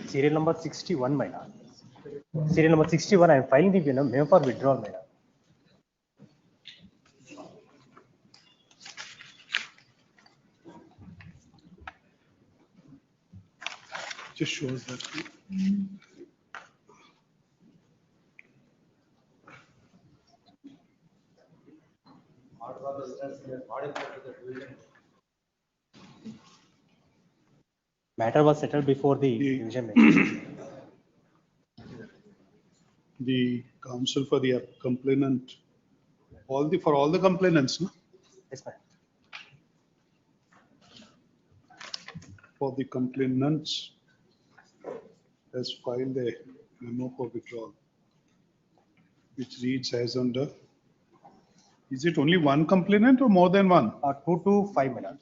Serial number 61, my lord. Serial number 61, I am filing the memo for withdrawal, my lord. Just shows that. Matter was settled before the division. The counsel for the complainant, for all the complainants, no? Yes, ma'am. For the complainants has filed a memo for withdrawal, which reads as under. Is it only one complainant or more than one? 2 to 5, my lord.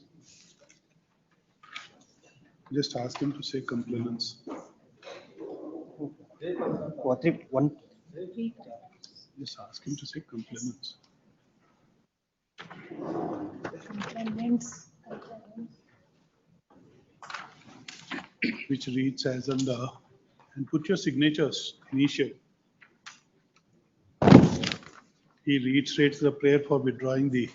Just ask him to say complainants. 1. Just ask him to say complainants. Which reads as under, and put your signatures, initial. He reiterates the prayer for withdrawing the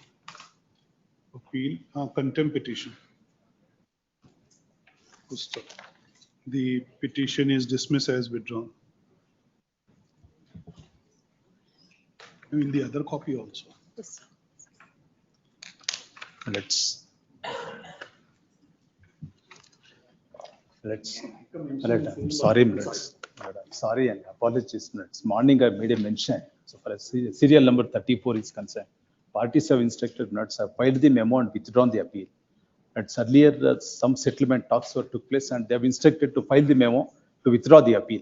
appeal, contempt petition. The petition is dismissed as withdrawn. I mean, the other copy also. Yes. Sorry, sorry and apologies. Morning I made a mention. So for serial number 34 is concerned, parties have instructed have filed the memo and withdrawn the appeal. Earlier some settlement talks took place and they have instructed to file the memo to withdraw the appeal.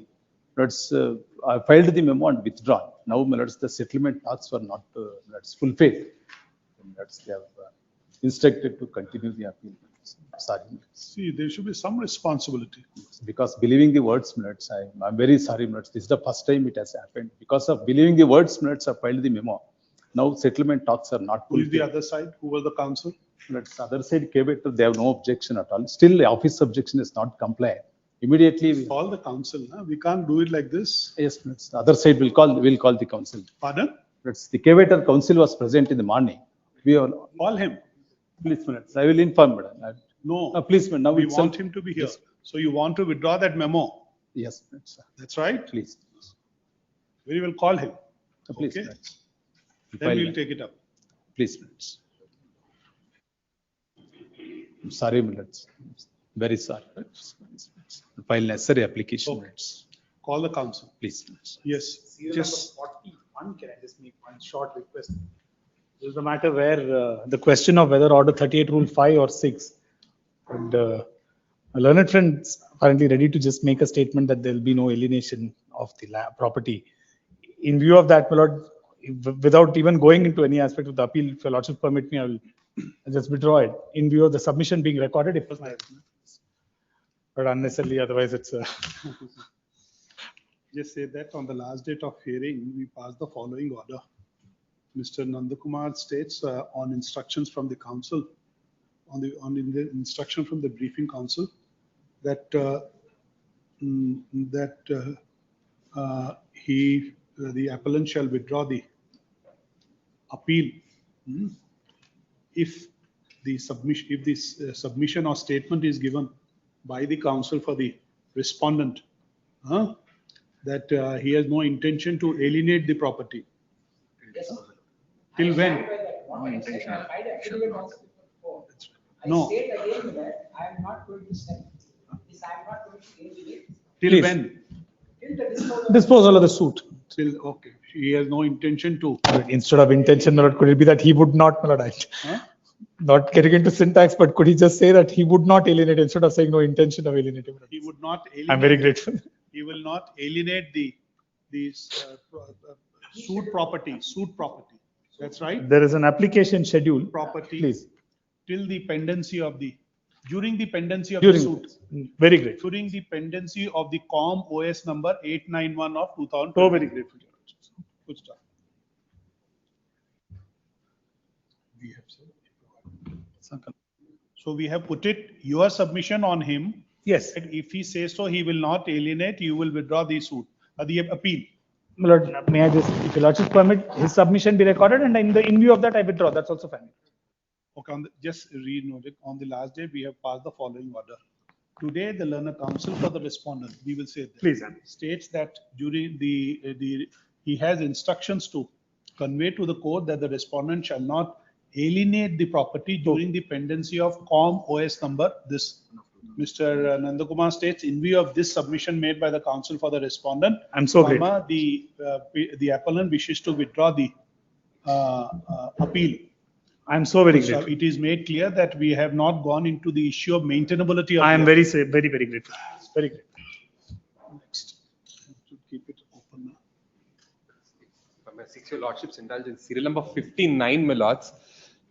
I filed the memo and withdrawn. Now the settlement talks were not fulfilled. They have instructed to continue the appeal. Sorry. See, there should be some responsibility. Because believing the words, I'm very sorry. This is the first time it has happened. Because of believing the words, I filed the memo. Now settlement talks are not Who is fulfilled. the other side? Who was the counsel? Other side came it, they have no objection at all. Still, the office objection is not compliant. Immediately, we Call the counsel. Huh? We can't do it like this. yes, the other side will call the council. Pardon? The cavator council was present in the morning. We all, Call him. please, I will inform, madam. No. Please, now We itself- want him to be here. Yes. So you want to withdraw that memo? Yes, That's right. please. We will call him. Please, Okay. madam. Then we'll take it up. Please, madam. I'm sorry, madam. Very sorry. File necessary application, Okay. madam. Call the counsel. Please, madam. Yes. Serial Just number 41, can I just make one short request? This is the matter where the question of whether Order 38 Rule 5 or 6. And a learned friend is apparently ready to just make a statement that there will be no alienation of the property. In view of that, my lord, without even going into any aspect of the appeal, if your lordship permit me, I will just withdraw it in view of the submission being recorded. It was my, but unnecessarily, otherwise it's Just say that on the last date of hearing, we passed the following order. Mr. Nandakumar states on instructions from the council, on the instruction from the briefing council, that the appellant shall withdraw the appeal if the submission or statement is given by the counsel for the respondent that he has no intention to alienate the property. Till when? No. I state again that I am not going to send this. I am not going to alienate Till Please. when? till the disposal. disposal of the suit. Till, okay. He has no intention to. Instead of intention, my lord, could it be that he would not, my lord, Huh? not getting into syntax, but could he just say that he would not alienate instead of saying no intention of alienating? He would not alienate. I'm very grateful. He will not alienate the suit property. That's right. There is an application schedule. Property. Please. Till the pendency of during the pendency of the During, suit. very grateful. During the pendency of the COM OS number 891 of 2000. So very grateful. Good stuff. So we have put it, your submission on him Yes, If he says so, he will not alienate, you will withdraw the suit, the appeal. my lord, may I just, if your lordship permit, his submission be recorded, and in view of that, I withdraw. That's also fine. Okay, just read note it. On the last day, we have passed the following order. Today, the learner counsel for the respondent, we will say that, Please. states that during he has instructions to convey to the court that the respondent shall not alienate the property during the pendency of COM OS number this. Mr. Nandakumar states, in view of this submission made by the counsel for the respondent, I'm so comma, the appellant wishes to withdraw the appeal. I'm so very So grateful. it is made clear that we have not gone into the issue of maintainability of. I am the- very, very grateful. Very grateful. Next. To keep it open now. If I may seek your lordship's indulgence, serial number 59, my lords.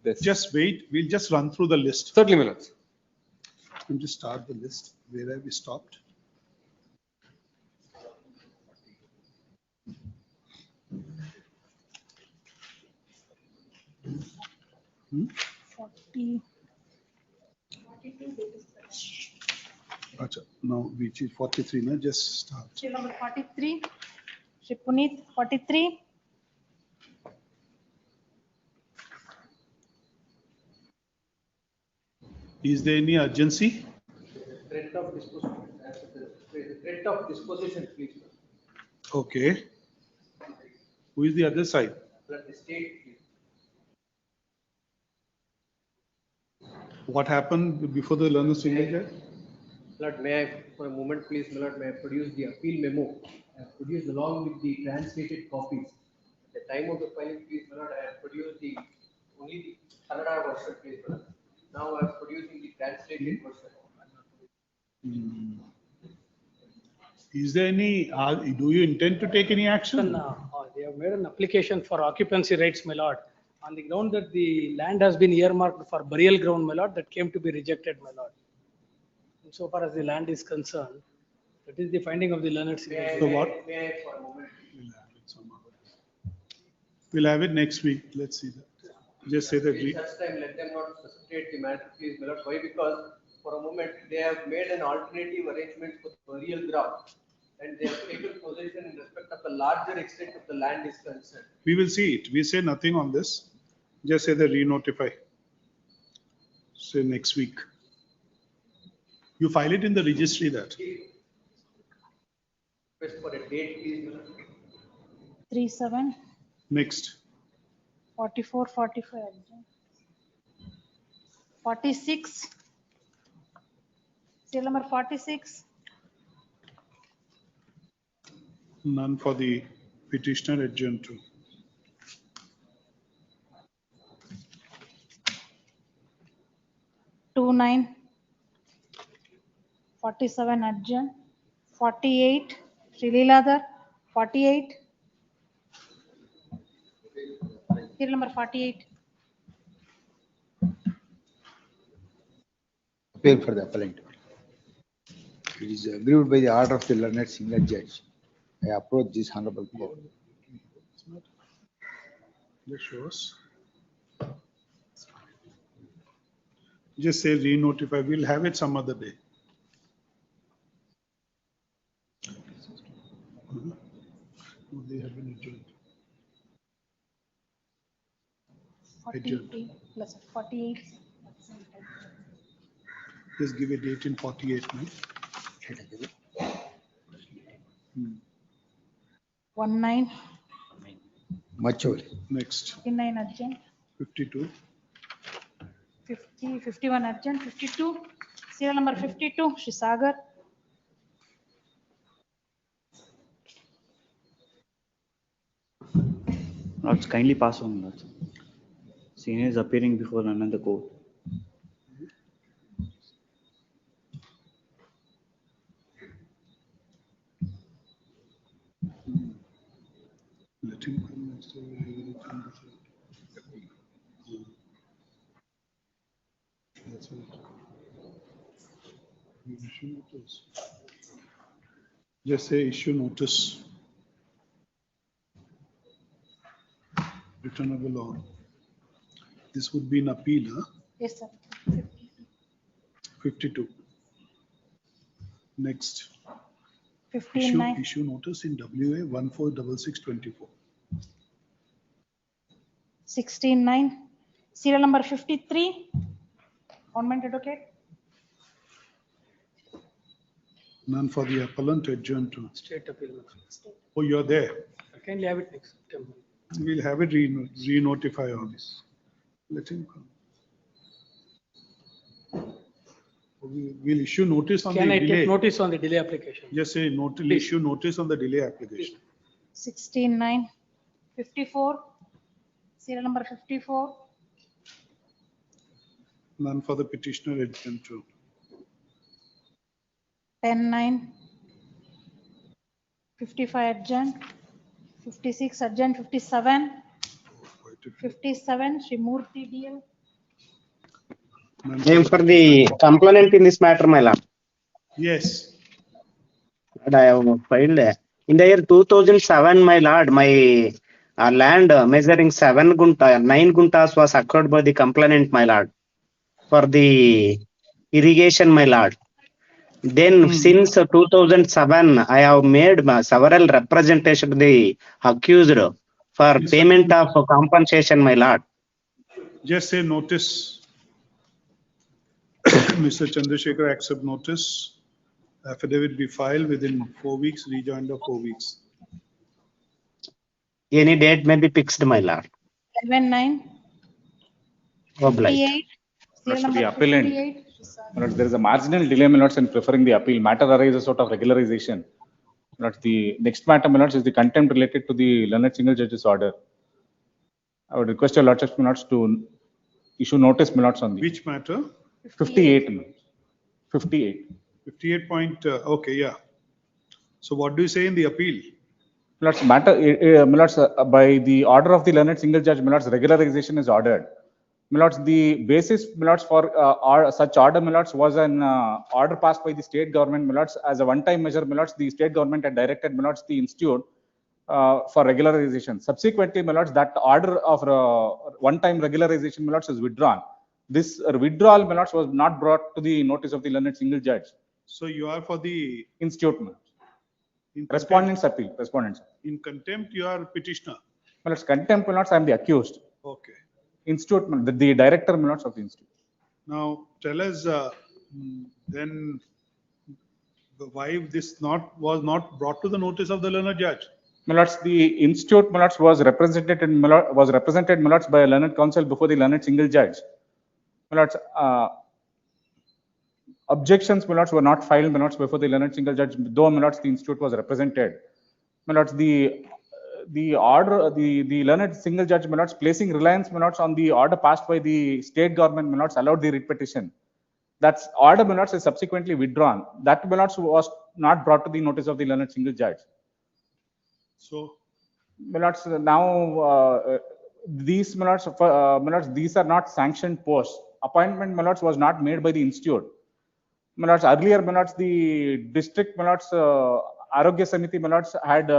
This. Just wait, we'll just run through the list. Certainly, my lords. We'll just start the list. Where have we stopped? Forty. Acha, now which is 43, now just start. Serial number 43. Shri Puneet, 43. Is there any urgency? Threat of disposition, threat of disposition, please. Okay. Who is the other side? Let the state, please. What happened before the learner's signature? Lord, may I, for a moment, please, my lord, may I produce the appeal memo? I have produced along with the translated copies. At the time of the filing, please, my lord, I have produced only the Kannada version, please, my lord. Now I am producing the translated version. Is there any, do you intend to take any action? They have made an application for occupancy rights, my lord, on the ground that the land has been earmarked for burial ground, my lord, that came to be rejected, my lord. So far as the land is concerned, that is the finding of the learned. So what? May I, for a moment? We'll have it next week. Let's see that. Just say that. In such time, let them not precipitate the matter, please, my lord. Why? Because for a moment, they have made an alternative arrangement for the burial ground. And they have taken possession in respect of a larger extent of the land is concerned. We will see it. We say nothing on this. Just say that re-notify. Say next week. You file it in the registry that. Request for a date, please, my lord. 37. Next. 44, 45. 46. Serial number 46. None for the petitioner adjourned to. Two 9. 47 Arjun. 48 Sri Leeladhar. 48. Serial number 48. Appeal for the appellant. It is agreed by the order of the learned single judge. I approach this honorable court. This shows. Just say re-notify. We'll have it some other day. They have been adjourned. 48 plus 48. Just give a date in 48, no? 19. Much over. Next, 59 Arjun. 52. 50, 51 Arjun. 52. Serial number 52 Sri Sagar. Lords, kindly pass on, Lords. Senior is appearing before another court. Let him come next time. That's it. Issue notice. Just say issue notice. Returnable on. This would be an appeal, huh? Yes, sir. 52. Next, 15-9. issue notice in WA 146624. 16-9. Serial number 53. Government advocate. None for the appellant, adjourned to. State appeal. Oh, you're there. Kindly have it next. We'll have it re-notify on this. Let him come. We'll issue notice on the Can I delay. take notice on the delay application? Just say issue notice on the delay application. 16-9. 54. Serial number 54. None for the petitioner, adjourned to. 10-9. 55 adjourned. 56 adjourned. 57. 57. Shri Murthy DL. None Name for for the complainant in this matter, my lord. Yes. And I have filed in the year 2007, my lord, my land measuring 9 guntas was acquired by the complainant, my lord, for the irrigation, my lord. Then since 2007, I have made several representation to the accused for payment of compensation, my lord. Just say notice. Mr. Chandrasekhar accept notice. Affidavit be filed within 4 weeks, rejoinder 4 weeks. Any date may be fixed, my lord. 11-9. Obliged. 58. Serial For number the appellant, 58. there is a marginal delay, my lords, in preferring the appeal. Matter arises out of regularization. The next matter, my lords, is the contempt related to the learned single judge's order. I would request your lordships, my lords, to issue notice, my lords, on the Which matter? 58. my lords. 58. 58 point, okay, yeah. So what do you say in the appeal? My lords, my lords, by the order of the learned single judge, my lords, regularization is ordered. My lords, the basis, my lords, for such order, my lords, was an order passed by the state government, my lords, as a one-time measure, my lords. The state government had directed, my lords, the institute for regularization. Subsequently, my lords, that order of one-time regularization, my lords, is withdrawn. This withdrawal, my lords, was not brought to the notice of the learned single judge. So you are for the Institute, my lords. in Respondents appeal. Respondents. In contempt, you are petitioner. My lords, contempt, my lords, I am the accused. Okay. Institute, the director, my lords, of the institute. Now tell us then why this was not brought to the notice of the learned judge. My lords, the institute, my lords, was represented, my lords, by a learned counsel before the learned single judge. My lords, objections, my lords, were not filed, my lords, before the learned single judge, though, my lords, the institute was represented. My lords, the order, the learned single judge, my lords, placing reliance, my lords, on the order passed by the state government, my lords, allowed the writ petition. That order, my lords, is subsequently withdrawn. That, my lords, was not brought to the notice of the learned single judge. So, My lords, now these, my lords, these are not sanctioned posts. Appointment, my lords, was not made by the institute. My lords, earlier, my lords, the district, my lords, Arogya Samiti, my lords, had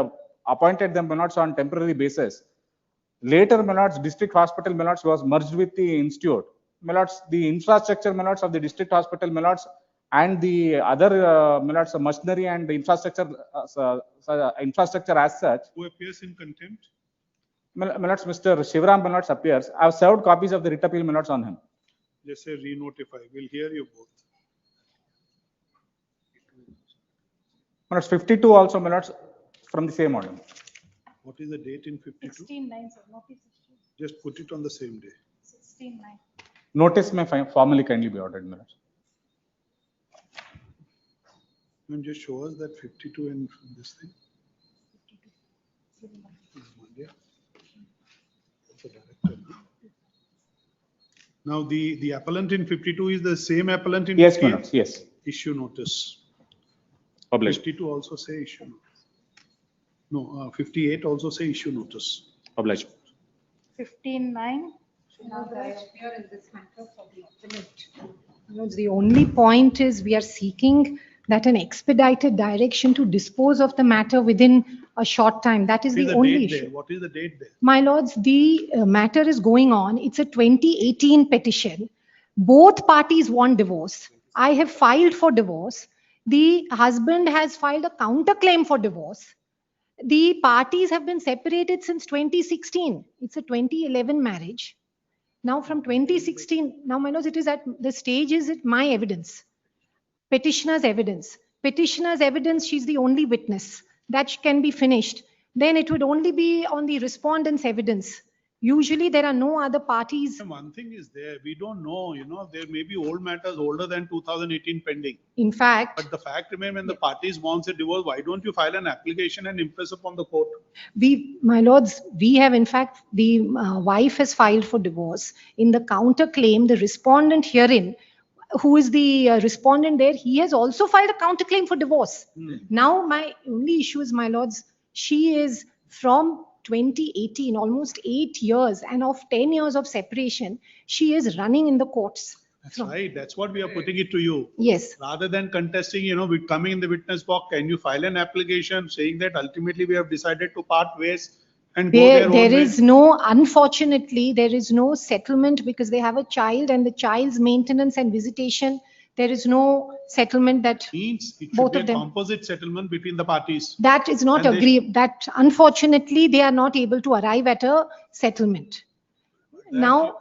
appointed them, my lords, on temporary basis. Later, my lords, district hospital, my lords, was merged with the institute. My lords, the infrastructure, my lords, of the district hospital, my lords, and the other, my lords, machinery and the infrastructure, infrastructure as such. who appears in contempt? My lords, Mr. Shivram, my lords, appears. I have served copies of the writ appeal, my lords, on him. Just say re-notify. We'll hear you both. My lords, 52 also, my lords, from the same order. What is the date in 52? 16-9, sir. Notice issue. Just put it on the same day. 16-9. Notice may formally kindly be ordered, my lords. And just show us that 52 in this thing. Now the appellant in 52 is the same appellant in Yes, my 58? lords, yes. Issue notice. Obliged. 52 also say issue notice. No, 58 also say issue notice. Obliged. 15-9. Here in this matter for the appellant. The only point is we are seeking that an expedited direction to dispose of the matter within a short time. That is What is the the only date there? issue. What is the date there? My lords, the matter is going on. It's a 2018 petition. Both parties want divorce. I have filed for divorce. The husband has filed a counterclaim for divorce. The parties have been separated since 2016. It's a 2011 marriage. Now from 2016, now my lords, it is at the stage is it my evidence. Petitioner's evidence. Petitioner's evidence, she's the only witness. That can be finished. Then it would only be on the respondent's evidence. Usually there are no other parties. And one thing is there, we don't know, there may be old matters older than 2018 pending. In fact, But the fact remains, when the parties wants a divorce, why don't you file an application and impress upon the court? my lords, we have in fact, the wife has filed for divorce. In the counterclaim, the respondent herein, who is the respondent there, he has also filed a counterclaim for divorce. Now my only issue is, my lords, she is from 2018, almost 8 years, and of 10 years of separation, she is running in the courts. That's right, that's what we are putting it to you. Yes. Rather than contesting, with coming in the witness box, can you file an application saying that ultimately we have decided to part ways and go their own There way? is no, unfortunately, there is no settlement because they have a child, and the child's maintenance and visitation, there is no settlement that Means it should both be of a them. composite settlement between the parties. That is not And they- agreed, that unfortunately, they are not able to arrive at a settlement. Now,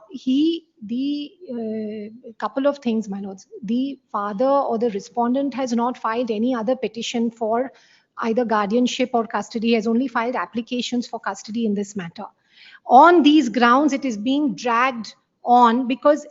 couple of things, my lords. The father or the respondent has not filed any other petition for either guardianship or custody, has only filed applications for custody in this matter. On these grounds, it is being dragged on because,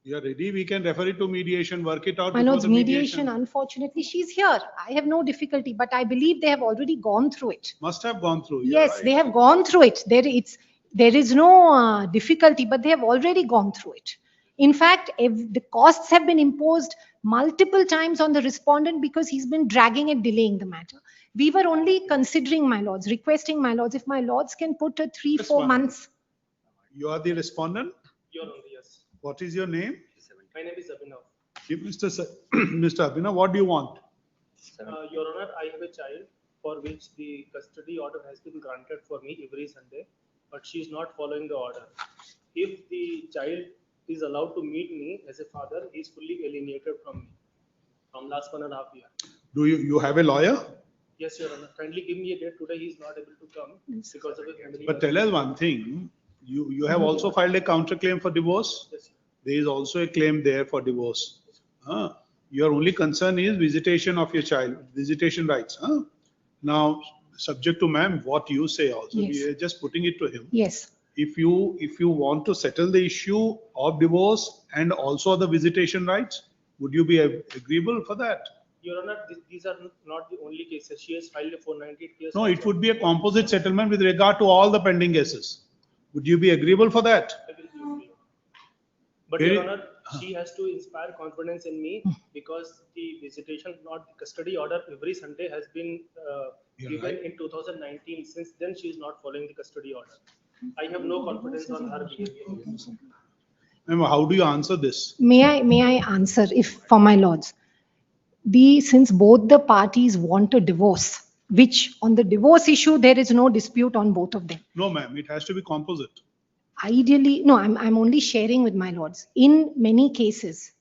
You are ready, we can refer it to mediation, work it out my before lords, the mediation, unfortunately, she's here. I have no difficulty, but I believe they have already gone through it. Must have gone through. You're Yes, right. they have gone through it. There is no difficulty, but they have already gone through it. In fact, the costs have been imposed multiple times on the respondent because he's been dragging and delaying the matter. We were only considering, my lords, requesting, my lords, if my lords can put a 3-4 one. months. You are the respondent? Your Honor, yes. What is your name? My name is Abhinav. Mr. Abhinav, what do you want? Your Honor, I have a child for which the custody order has been granted for me every Sunday, but she is not following the order. If the child is allowed to meet me as a father, he is fully alienated from me from last 1.5 years. Do you have a lawyer? Yes, Your Honor. Kindly give me a date. Today he is not able to come because of a family. But tell us one thing, you have also filed a counterclaim for divorce? Yes, sir. There is also a claim there for divorce. Your only concern is visitation of your child, visitation rights. Now, subject to ma'am, what you say also, Yes. we are just putting it to him. Yes. If you want to settle the issue of divorce and also the visitation rights, would you be agreeable for that? Your Honor, these are not the only cases. She has filed a 498 case. No, it would be a composite settlement with regard to all the pending cases. Would you be agreeable for that? I will give you. But Very- Your Honor, she has to inspire confidence in me because the visitation, not the custody order, every Sunday has been You're given right. in 2019. Since then, she is not following the custody order. I have no confidence on her behavior. Ma'am, how do you answer this? May I answer if for my lords? Since both the parties want a divorce, which on the divorce issue, there is no dispute on both of them. No, ma'am, it has to be composite. Ideally, no, I'm only sharing with my lords. In many cases,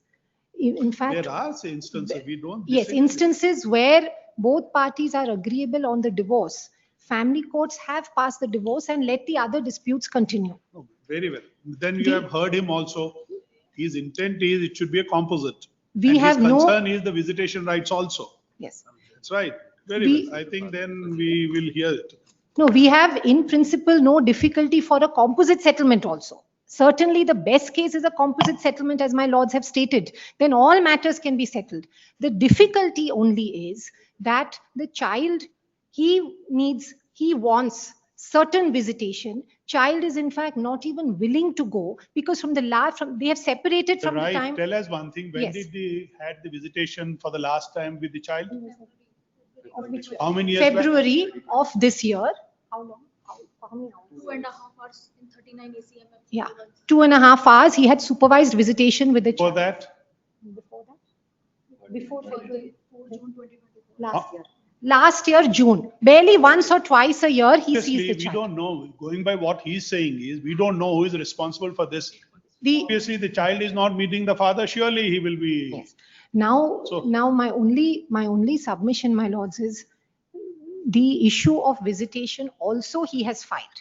in fact, There are instances, we don't. yes, disagree. instances where both parties are agreeable on the divorce, family courts have passed the divorce and let the other disputes continue. Oh, very well. Then you have heard him also. His intent is it should be a composite. We And have his no- concern is the visitation rights also. Yes. That's right. Very We- well. I think then we will hear it. No, we have in principle no difficulty for a composite settlement also. Certainly the best case is a composite settlement, as my lords have stated. Then all matters can be settled. The difficulty only is that the child, he wants certain visitation. Child is in fact not even willing to go because they have separated from the Right. time. Tell us one thing. When Yes. did they had the visitation for the last time with the child? Of which- How many years back? February of this year. How long? How many hours? 2.5 hours in 39 ACMF. Yeah, 2.5 hours. He had supervised visitation with the For child. that? Before that? Before February, 4 June 2024. last year. Last year, June. Barely once or twice a year, he Obviously, sees the we child. don't know. Going by what he's saying is, we don't know who is responsible for this. The, Obviously, the child is not meeting the father. Surely he will be. yes. Now, So- now my only submission, my lords, is the issue of visitation also he has filed.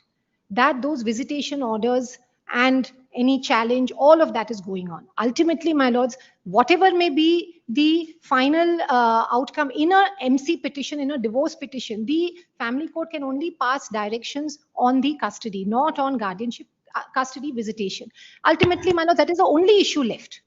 That those visitation orders and any challenge, all of that is going on. Ultimately, my lords, whatever may be the final outcome in a MC petition, in a divorce petition, the family court can only pass directions on the custody, not on guardianship, custody visitation. Ultimately, my lords, that is the only issue left.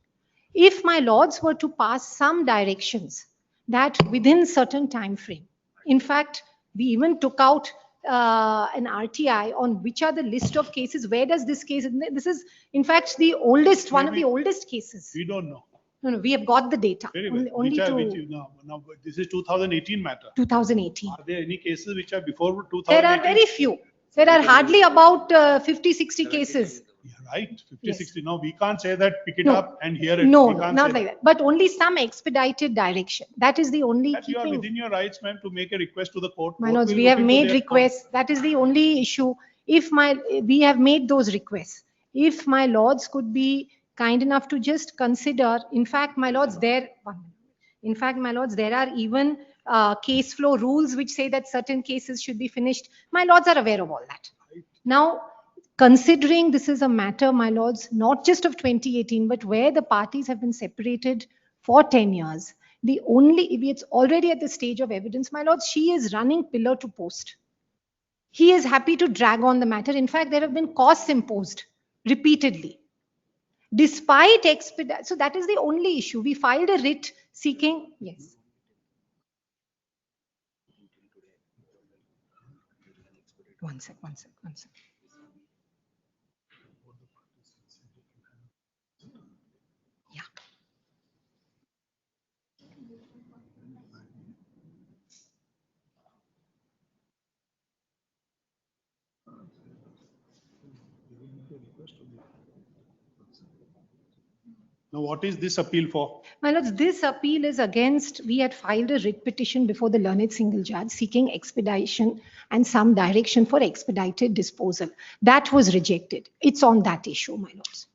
If my lords were to pass some directions that within certain time frame, in fact, we even took out an RTI on which are the list of cases, where does this case, this is in fact the oldest, one of the oldest cases. We don't know. No, we have got the data. Very well. Only Which are, to now, this is 2018 matter. 2018. Are there any cases which are before 2018? There are very few. There are hardly about 50, 60 cases. Yeah, right, 50, Yes. 60. No, we can't say that, pick it No. up and hear it. No, We can't not say like that. But only some expedited direction. That is the only that. You are keeping. within your rights, ma'am, to make a request to the court. My Court lords, will we look have into made their requests. That is the only issue. If we have made those requests. If my lords could be kind enough to just consider, in fact, my lords, there are even case flow rules which say that certain cases should be finished. My lords are aware of all that. Now, considering this is a matter, my lords, not just of 2018, but where the parties have been separated for 10 years, it's already at the stage of evidence, my lords, she is running pillar to post. He is happy to drag on the matter. In fact, there have been costs imposed repeatedly. Despite so that is the only issue. We filed a writ seeking, yes. One sec. Yeah. Now, what is this appeal for? My lords, this appeal is against, we had filed a writ petition before the learned single judge seeking expedition and some direction for expedited disposal. That was rejected. It's on that issue, my lords.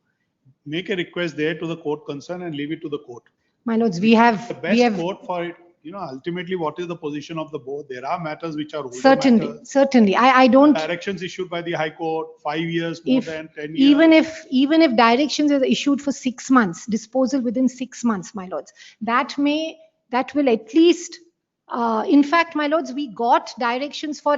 Make a request there to the court concerned and leave it to the court. My lords, The best court for it, ultimately, what is the position of the board? There are matters which are older matters. certainly. I don't, Directions issued by the High Court, 5 years, more if, than 10 years. even if directions are issued for 6 months, disposal within 6 months, my lords, that will at least, in fact, my lords, we got directions for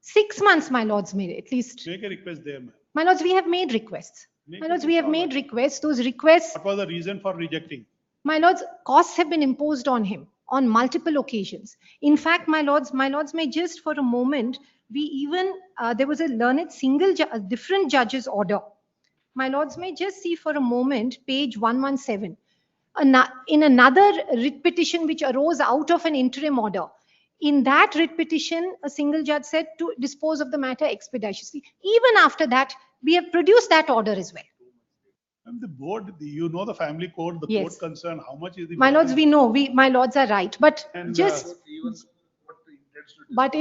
6 months, my lords, made at least. Make a request there, ma'am. My lords, we have made requests. Make My it lords, we have forward. made requests. Those requests, What was the reason for rejecting? my lords, costs have been imposed on him on multiple occasions. In fact, my lords, may just for a moment, we even, there was a learned a different judge's order. My lords may just see for a moment, page 117. In another writ petition which arose out of an interim order, in that writ petition, a single judge said to dispose of the matter expeditiously. Even after that, we have produced that order as well. And the board, the family court, the Yes. court concern, how much is the. My lords, we know, my lords are right, but And, just, but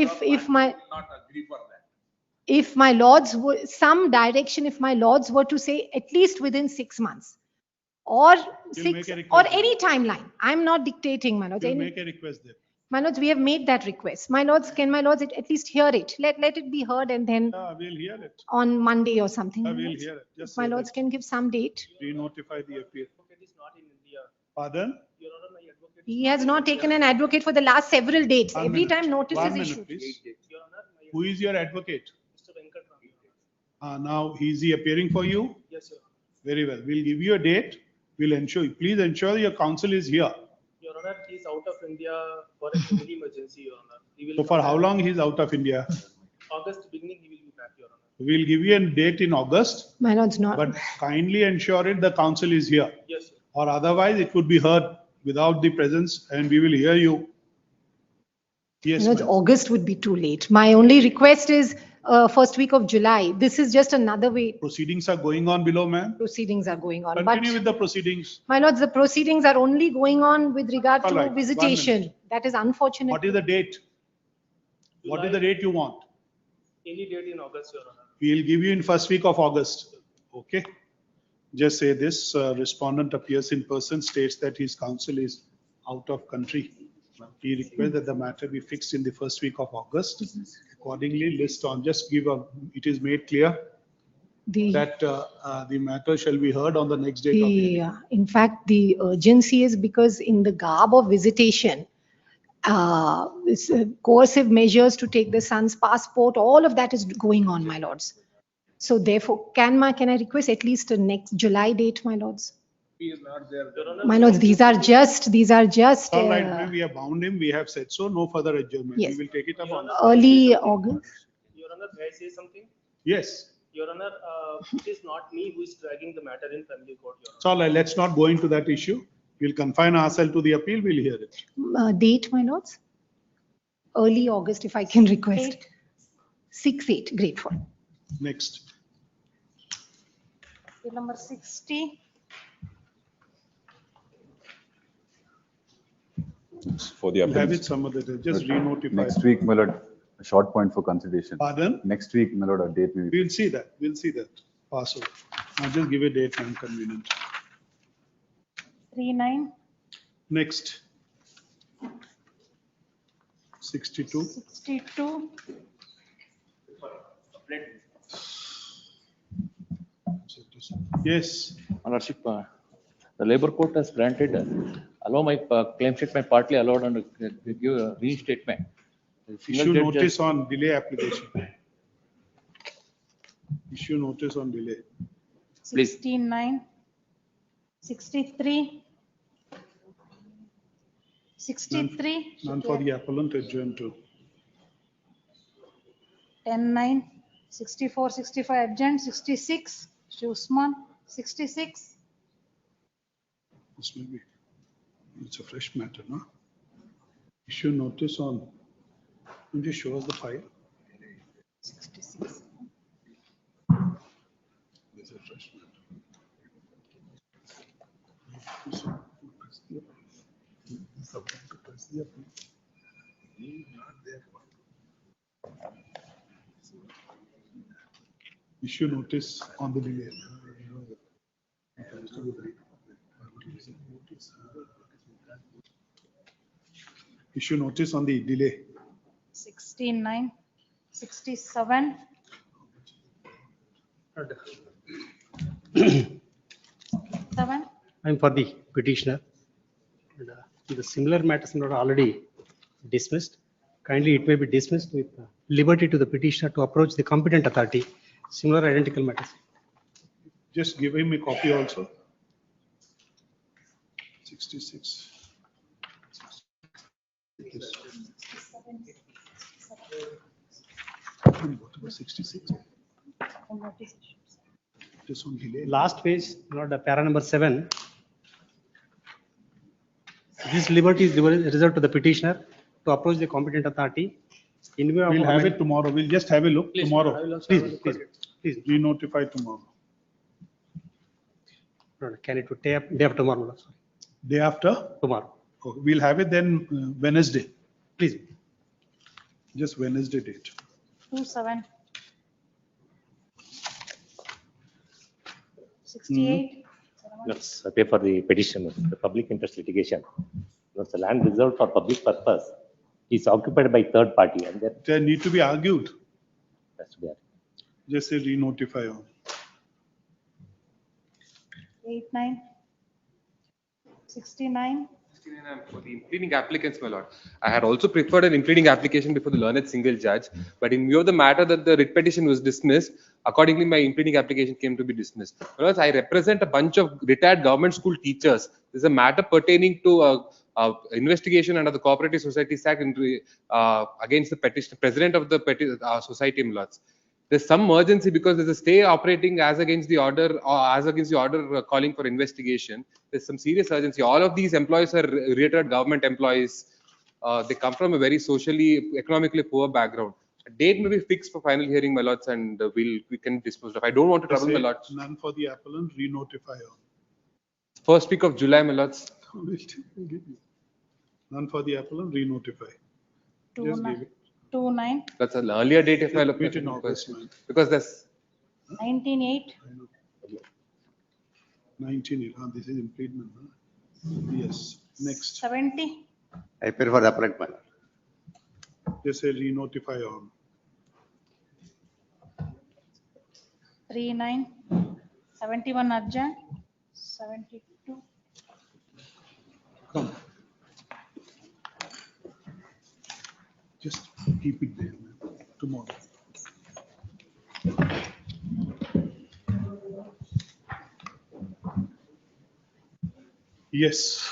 if my lords were, some direction, if my lords were to say at least within 6 months, or make 6, a or request. any timeline, I'm not dictating, my lords. You'll Any- make a request there. My lords, we have made that request. My lords, can my lords at least hear it? Let it be heard and then We'll hear it. on Monday or something. my We'll lords. hear it. Just My say lords that. can give some date. Re-notify the appeal. Pardon? He has not taken an advocate for the last several dates. One Every minute. time notice One is minute, issued. please. Who is your advocate? Now, is he appearing for you? Yes, sir. Very well. We'll give you a date. Please ensure your counsel is here. Your Honor, he is out of India for a family emergency, Your Honor. He will So for come how back. long he's out of India? August beginning, he will be back, Your Honor. We'll give you a date in August, My lords, not. but kindly ensure it the counsel is here. Yes, sir. Or otherwise it could be heard without the presence and we will hear you. Yes, You know, ma'am. August would be too late. My only request is first week of July. This is just another way Proceedings are going on below, ma'am. proceedings are going on. Continue But with the proceedings. my lords, the proceedings are only going on with regard All to right, 1 visitation. minute. That is unfortunate. What is the date? What is the date you want? Any date in August, Your Honor. We'll give you in first week of August. Okay. Just say this, respondent appears in person, states that his counsel is out of country. He requests that the matter be fixed in the first week of August. Accordingly, list on, just give a, it is made clear that the matter shall be heard on the next date of the hearing. In fact, the urgency is because in the garb of visitation, coercive measures to take the son's passport, all of that is going on, my lords. So therefore, can I request at least a next July date, my lords? My lords, these are just. All right, we have bound him, we have said so, no further adjournment. Yes. We will take it up on. Early August. Your Honor, may I say something? Yes. Your Honor, it is not me who is dragging the matter in family court, Your Honor. It's all right, let's not go into that issue. We'll confine ourselves to the appeal, we'll hear it. Date, my lords? Early August, if I can request. 6/8, grateful. Next. Bill number 60. For the We'll have appeal. it some other day, just re-notify. Next week, my lord, a short point for consideration. Pardon? Next week, my lord, a date may be. We'll see that, pass over. Now just give a date when convenient. 39. Next. 62. 62. Yes, Lordship, the Labour Court has granted, allow my claim statement partly allowed and give a reinstatement. issue notice on delay application. Issue notice on delay. Please. 69. 63. 63. None for the appellant, adjourn to. 10-9. 64, 65 adjourned. 66. Usman. 66. This may be, it's a fresh matter, no? Issue notice on, will you show us the file? 66. It's a fresh matter. Issue notice on the delay. Issue notice on the delay. 69. 67. 7. I'm for the petitioner. And, the similar matters are already dismissed. Kindly, it may be dismissed with liberty to the petitioner to approach the competent authority. Similar identical matters. Just give him a copy also. 66. Yes. What about 66? Just on delay. Last page, the para number 7. This liberty is reserved to the petitioner to approach the competent authority. In view of We'll have it tomorrow. We'll just have a look Please, I tomorrow. will also have a look at it. Please. Re-notify tomorrow. Can it day after tomorrow? Sorry. Day after? Tomorrow. Oh, we'll have it then Wednesday. Please. Just Wednesday date. 27. 68. Let's pay for the petition, the public interest litigation. That's the land reserved for public purpose is occupied by third party and that They need to be argued. has to be. Just say re-notify on. 89. 69. For the impleading applicants, my lord. I had also preferred an impleading application before the learned single judge, but in view of the matter that the writ petition was dismissed, accordingly, my impleading application came to be dismissed. My lords, I represent a bunch of retired government school teachers. This is a matter pertaining to investigation under the Cooperative Societies Act against the president of the society, my lords. There's some urgency because there's a stay operating as against the order calling for investigation. There's some serious urgency. All of these employees are retired government employees. They come from a very socially, economically poor background. A date may be fixed for final hearing, my lords, and we can dispose of. I don't want to trouble my lords. None for the appellant, re-notify on. First week of July, my lords. None for the appellant, re-notify. Just give it. 29. That's an earlier date if I look Wait at in August, man. because that's 19.8. 19, this is impediment. Yes, next. 70, I prefer the upright, my lord. They say re-notify on. 39, 71 urgent, 72. Come. Just keep it there, man. Tomorrow. Yes.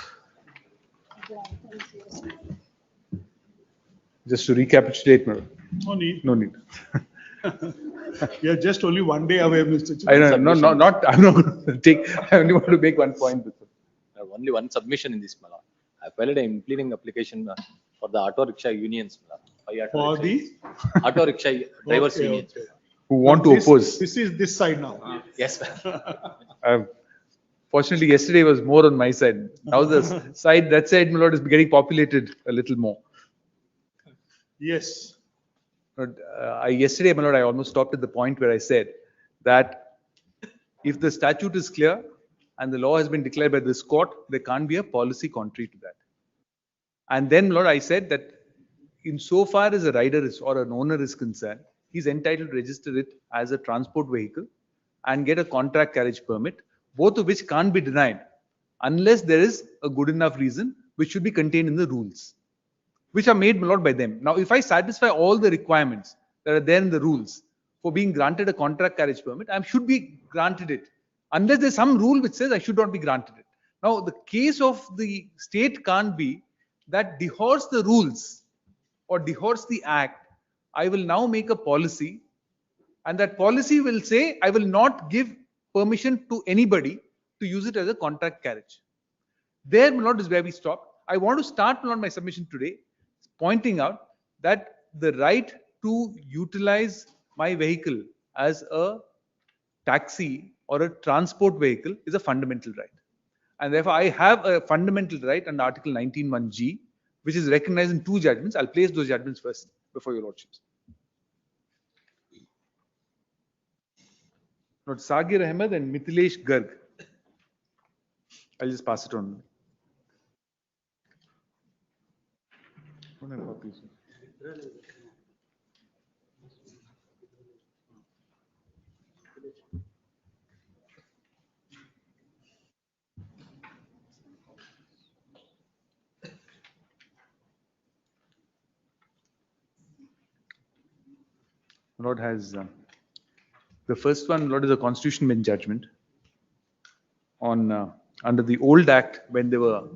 Just to recapitulate, madam. No need. No need. You're just only one day away, Mr. I Chittagong. know, not, I'm not going to take, I only want to make one point. I have only one submission in this, my lord. I filed an impleading application for the auto rickshaw unions, my lord. For the? Auto rickshaw drivers Okay, union. okay. Who want to This- oppose. This is this side now. Yes, Fortunately, yesterday was more on my side. Now the that side, my lord, is getting populated a little more. Yes. But, yesterday, my lord, I almost stopped at the point where I said that if the statute is clear and the law has been declared by this court, there can't be a policy contrary to that. And then, my lord, I said that insofar as a rider is or an owner is concerned, he's entitled to register it as a transport vehicle and get a contract carriage permit, both of which can't be denied unless there is a good enough reason which should be contained in the rules, which are made, my lord, by them. Now, if I satisfy all the requirements that are there in the rules for being granted a contract carriage permit, I should be granted it, unless there's some rule which says I should not be granted it. Now, the case of the state can't be that dehors the rules or dehors the act. I will now make a policy, and that policy will say I will not give permission to anybody to use it as a contract carriage. There, my lord, is where we stop. I want to start, my lord, my submission today, pointing out that the right to utilize my vehicle as a taxi or a transport vehicle is a fundamental right. And therefore, I have a fundamental right under Article 19(1)(g), which is recognized in two judgments. I'll place those judgments first before your lordships. Not Sagir Ahmed and Mithilesh Garg. I'll just pass it on. Don't have copies. Lord has the first one, Lord, is a constitution bench judgment on under the old act when they were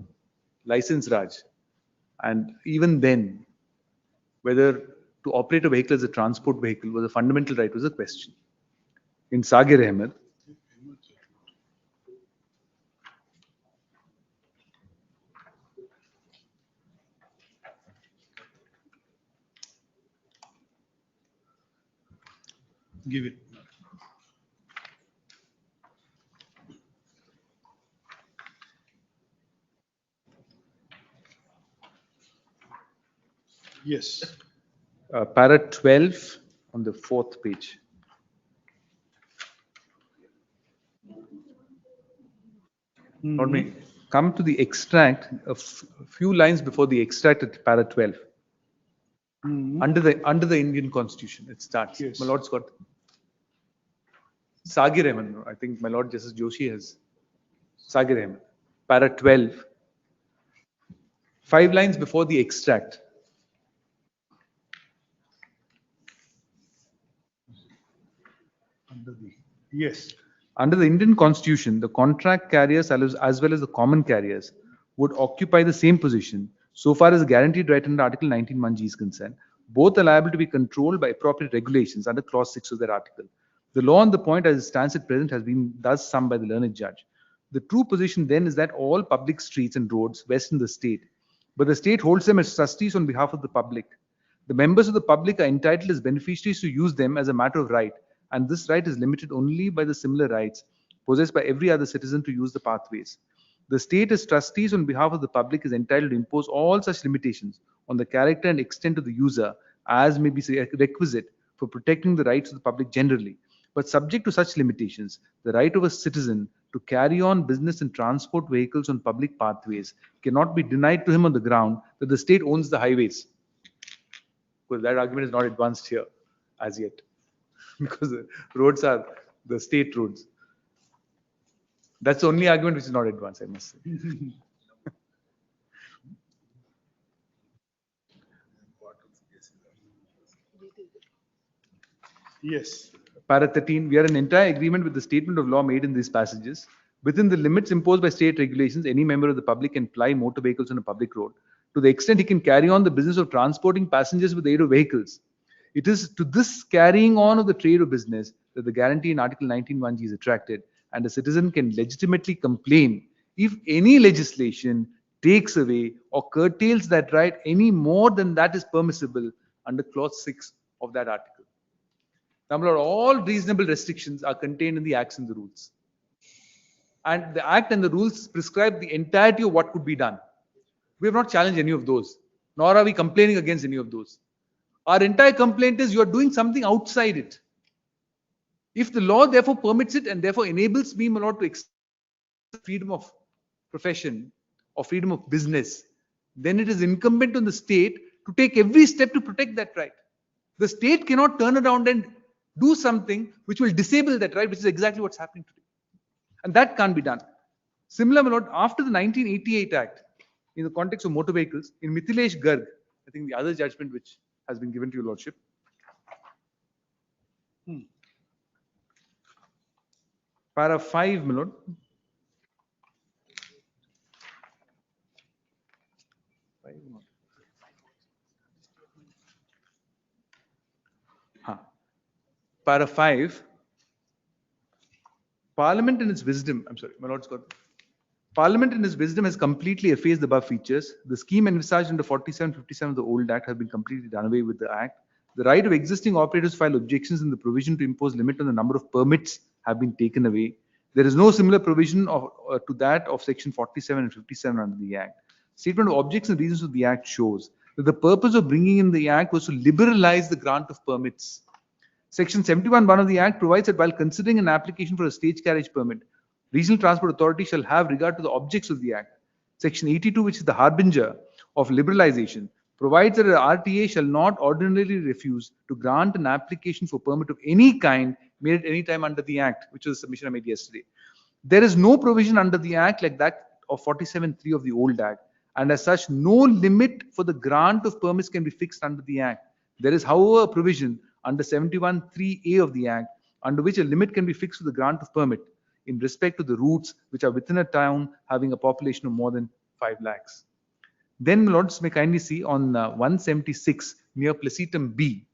license Raj, and even then, whether to operate a vehicle as a transport vehicle was a fundamental right was a question. In Sagir Ahmed, Give it. Yes. para 12 on the 4th page. Let me come to the extract, a few lines before the extract at para 12. Under the Indian Constitution, it starts. Yes. My Lord's got Sagir Ahmed. I think my Lord Justice Joshi has Sagir Ahmed. Para 12. 5 lines before the extract. Yes. Under the Indian Constitution, the contract carriers as well as the common carriers would occupy the same position so far as the guaranteed right under Article 19(1)(g) is concerned. Both are liable to be controlled by appropriate regulations under Clause 6 of that article. The law on the point as it stands at present has been thus summed by the learned judge. The true position then is that all public streets and roads vest in the state, but the state holds them as trustees on behalf of the public. The members of the public are entitled as beneficiaries to use them as a matter of right, and this right is limited only by the similar rights possessed by every other citizen to use the pathways. The state as trustees on behalf of the public is entitled to impose all such limitations on the character and extent of the user as may be requisite for protecting the rights of the public generally. But subject to such limitations, the right of a citizen to carry on business and transport vehicles on public pathways cannot be denied to him on the ground that the state owns the highways. Because that argument is not advanced here as yet. Because the roads are the state roads. That's the only argument which is not advanced, I must say. Yes. Para 13, we are in entire agreement with the statement of law made in these passages. Within the limits imposed by state regulations, any member of the public can ply motor vehicles on a public road to the extent he can carry on the business of transporting passengers with the aid of vehicles. It is to this carrying on of the trade or business that the guarantee in Article 19(1)(g) is attracted, and a citizen can legitimately complain if any legislation takes away or curtails that right any more than that is permissible under Clause 6 of that article. Number all reasonable restrictions are contained in the acts and the rules. And the act and the rules prescribe the entirety of what could be done. We have not challenged any of those, nor are we complaining against any of those. Our entire complaint is you are doing something outside it. If the law therefore permits it and therefore enables me, my lord, to exercise freedom of profession or freedom of business, then it is incumbent on the state to take every step to protect that right. The state cannot turn around and do something which will disable that right, which is exactly what's happening today. And that can't be done. Similar, my lord, after the 1988 Act, in the context of motor vehicles, in Mithilesh Garg, I think the other judgment which has been given to your lordship. Para 5, my lord. Para 5. Parliament in its wisdom, I'm sorry, my lord's got. Parliament in its wisdom has completely effaced the above features. The scheme envisaged under 4757 of the old Act has been completely done away with the Act. The right of existing operators to file objections and the provision to impose limit on the number of permits have been taken away. There is no similar provision to that of section 47 and 57 under the Act. Statement of objects and reasons of the Act shows that the purpose of bringing in the Act was to liberalize the grant of permits. Section 71(1) of the Act provides that while considering an application for a stage carriage permit, Regional Transport Authority shall have regard to the objects of the Act. Section 82, which is the harbinger of liberalization, provides that an RTA shall not ordinarily refuse to grant an application for permit of any kind made at any time under the Act, which was a submission I made yesterday. There is no provision under the Act like that of 47(3) of the old Act, and as such, no limit for the grant of permits can be fixed under the Act. There is, however, a provision under 71(3)(a) of the Act, under which a limit can be fixed for the grant of permit in respect to the routes which are within a town having a population of more than 5 lakhs. Then, my lords, may kindly see on 176 near Placetum B.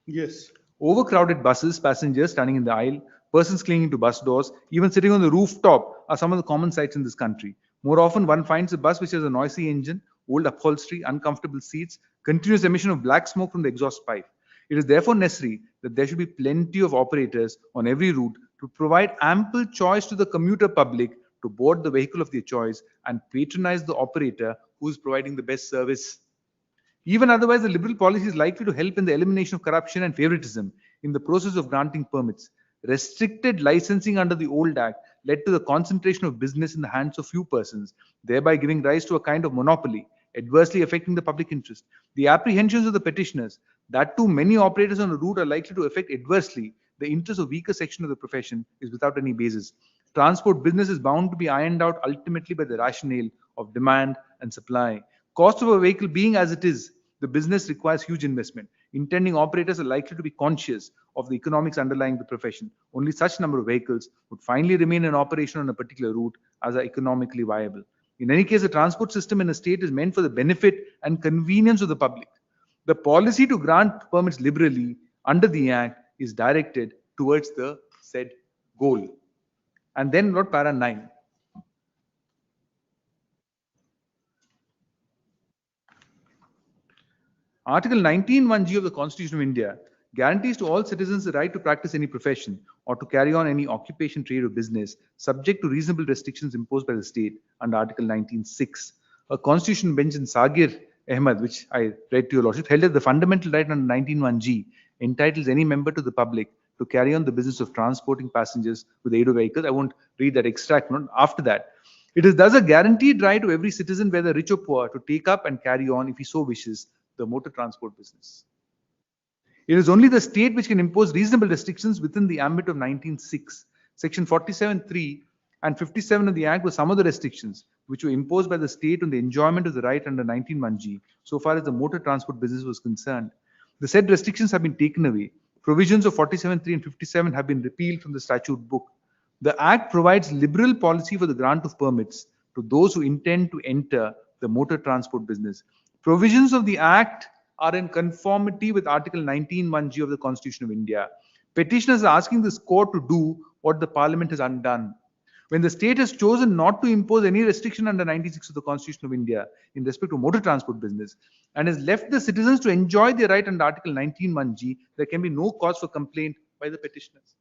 Yes. Overcrowded buses, passengers standing in the aisle, persons clinging to bus doors, even sitting on the rooftop are some of the common sights in this country. More often, one finds a bus which has a noisy engine, old upholstery, uncomfortable seats, continuous emission of black smoke from the exhaust pipe. It is therefore necessary that there should be plenty of operators on every route to provide ample choice to the commuter public to board the vehicle of their choice and patronize the operator who is providing the best service. Even otherwise, the liberal policy is likely to help in the elimination of corruption and favoritism in the process of granting permits. Restricted licensing under the old Act led to the concentration of business in the hands of few persons, thereby giving rise to a kind of monopoly, adversely affecting the public interest. The apprehensions of the petitioners that too many operators on a route are likely to affect adversely the interest of weaker section of the profession is without any basis. Transport business is bound to be ironed out ultimately by the rationale of demand and supply. Cost of a vehicle being as it is, the business requires huge investment. Intending operators are likely to be conscious of the economics underlying the profession. Only such number of vehicles would finally remain in operation on a particular route as are economically viable. In any case, the transport system in a state is meant for the benefit and convenience of the public. The policy to grant permits liberally under the Act is directed towards the said goal. And then Lord Para 9. Article 19(1)(g) of the Constitution of India guarantees to all citizens the right to practice any profession or to carry on any occupation, trade or business subject to reasonable restrictions imposed by the state under Article 19(6). A constitutional bench in Sagir Ahmed, which I read to your lordship, held that the fundamental right under 19(1)(g) entitles any member to the public to carry on the business of transporting passengers with the aid of vehicles. I won't read that extract note. After that, it is thus a guaranteed right to every citizen, whether rich or poor, to take up and carry on, if he so wishes, the motor transport business. It is only the state which can impose reasonable restrictions within the ambit of 19(6). Section 47(3) and 57 of the Act were some of the restrictions which were imposed by the state on the enjoyment of the right under 19(1)(g), so far as the motor transport business was concerned. The said restrictions have been taken away. Provisions of 47(3) and 57 have been repealed from the statute book. The Act provides liberal policy for the grant of permits to those who intend to enter the motor transport business. Provisions of the Act are in conformity with Article 19(1)(g) of the Constitution of India. Petitioners are asking this court to do what the Parliament has undone. When the state has chosen not to impose any restriction under 96 of the Constitution of India in respect to motor transport business and has left the citizens to enjoy their right under Article 19(1)(g), there can be no cause for complaint by the petitioners.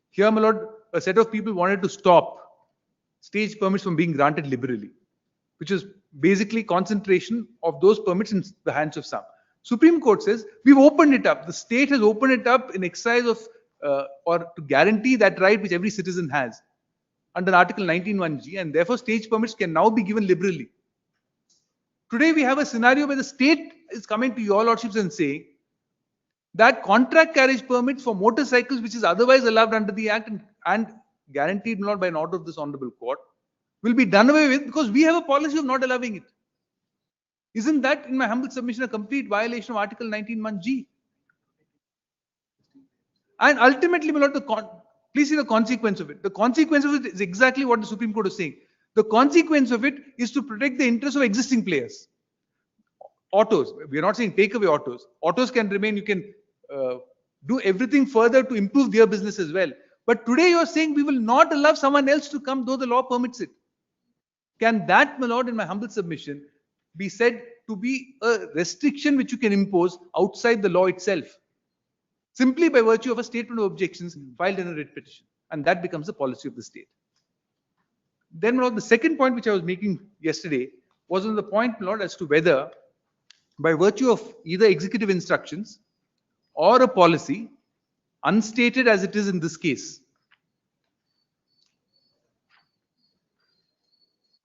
Here, my lord, a set of people wanted to stop stage permits from being granted liberally, which is basically concentration of those permits in the hands of some. Supreme Court says, we've opened it up. The state has opened it up in exercise of, or to guarantee that right which every citizen has under Article 19(1)(g), and therefore stage permits can now be given liberally. Today we have a scenario where the state is coming to your lordships and saying that contract carriage permits for motorcycles, which is otherwise allowed under the Act and guaranteed not by an order of this honorable court, will be done away with because we have a policy of not allowing it. Isn't that, in my humble submission, a complete violation of Article 19(1)(g)? And ultimately, my lord, please see the consequence of it. The consequence of it is exactly what the Supreme Court is saying. The consequence of it is to protect the interests of existing players. Autos, we are not saying take away autos. Autos can remain, you can do everything further to improve their business as well. But today you are saying we will not allow someone else to come, though the law permits it. Can that, my lord, in my humble submission, be said to be a restriction which you can impose outside the law itself, simply by virtue of a statement of objections filed in a writ petition? And that becomes the policy of the state. Then, my lord, the second point which I was making yesterday was on the point, my lord, as to whether by virtue of either executive instructions or a policy, unstated as it is in this case,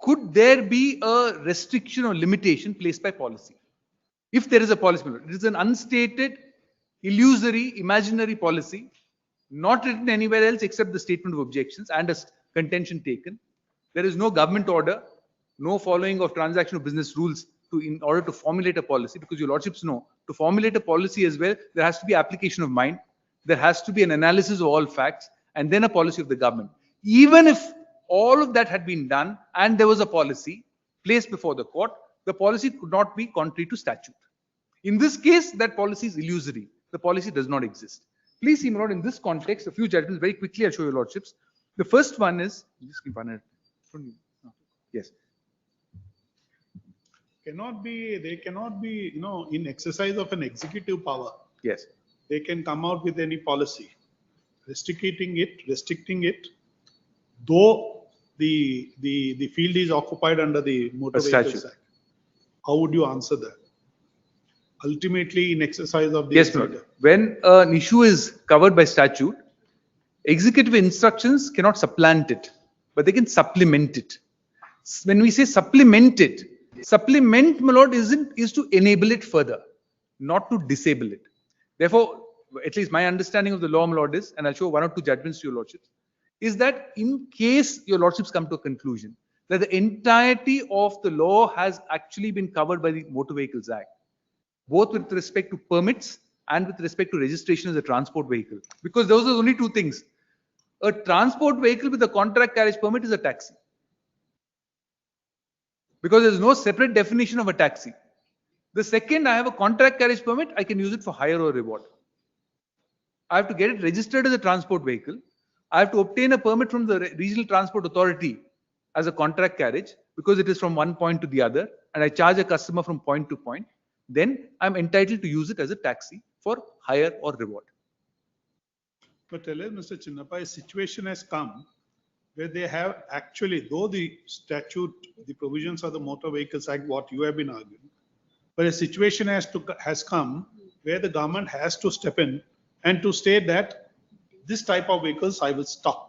could there be a restriction or limitation placed by policy? If there is a policy, it is an unstated, illusory, imaginary policy, not written anywhere else except the statement of objections and a contention taken. There is no government order, no following of transaction of business rules in order to formulate a policy, because your lordships know, to formulate a policy as well, there has to be application of mind, there has to be an analysis of all facts, and then a policy of the government. Even if all of that had been done and there was a policy placed before the court, the policy could not be contrary to statute. In this case, that policy is illusory. The policy does not exist. Please see, my lord, in this context, a few judgments very quickly I'll show your lordships. The first one is, just keep on it. Yes. They cannot be, in exercise of an executive power. Yes. They can come out with any policy, restricting it, though the field is occupied under the Motor Vehicles Act. How would you answer that? Ultimately, in exercise of the yes, Lord. When an issue is covered by statute, executive instructions cannot supplant it, but they can supplement it. When we say supplement it, supplement, my lord, is to enable it further, not to disable it. Therefore, at least my understanding of the law, my lord, is, and I'll show one or two judgments to your lordships, is that in case your lordships come to a conclusion that the entirety of the law has actually been covered by the Motor Vehicles Act, both with respect to permits and with respect to registration as a transport vehicle, because those are only two things. A transport vehicle with a contract carriage permit is a taxi, because there is no separate definition of a taxi. The second I have a contract carriage permit, I can use it for hire or reward. I have to get it registered as a transport vehicle. I have to obtain a permit from the Regional Transport Authority as a contract carriage, because it is from one point to the other, and I charge a customer from point to point. Then I'm entitled to use it as a taxi for hire or reward. But tell us, Mr. Chinnappa, a situation has come where they have actually, though the statute, the provisions of the Motor Vehicles Act, what you have been arguing, but a situation has come where the government has to step in and to state that this type of vehicles I will stop.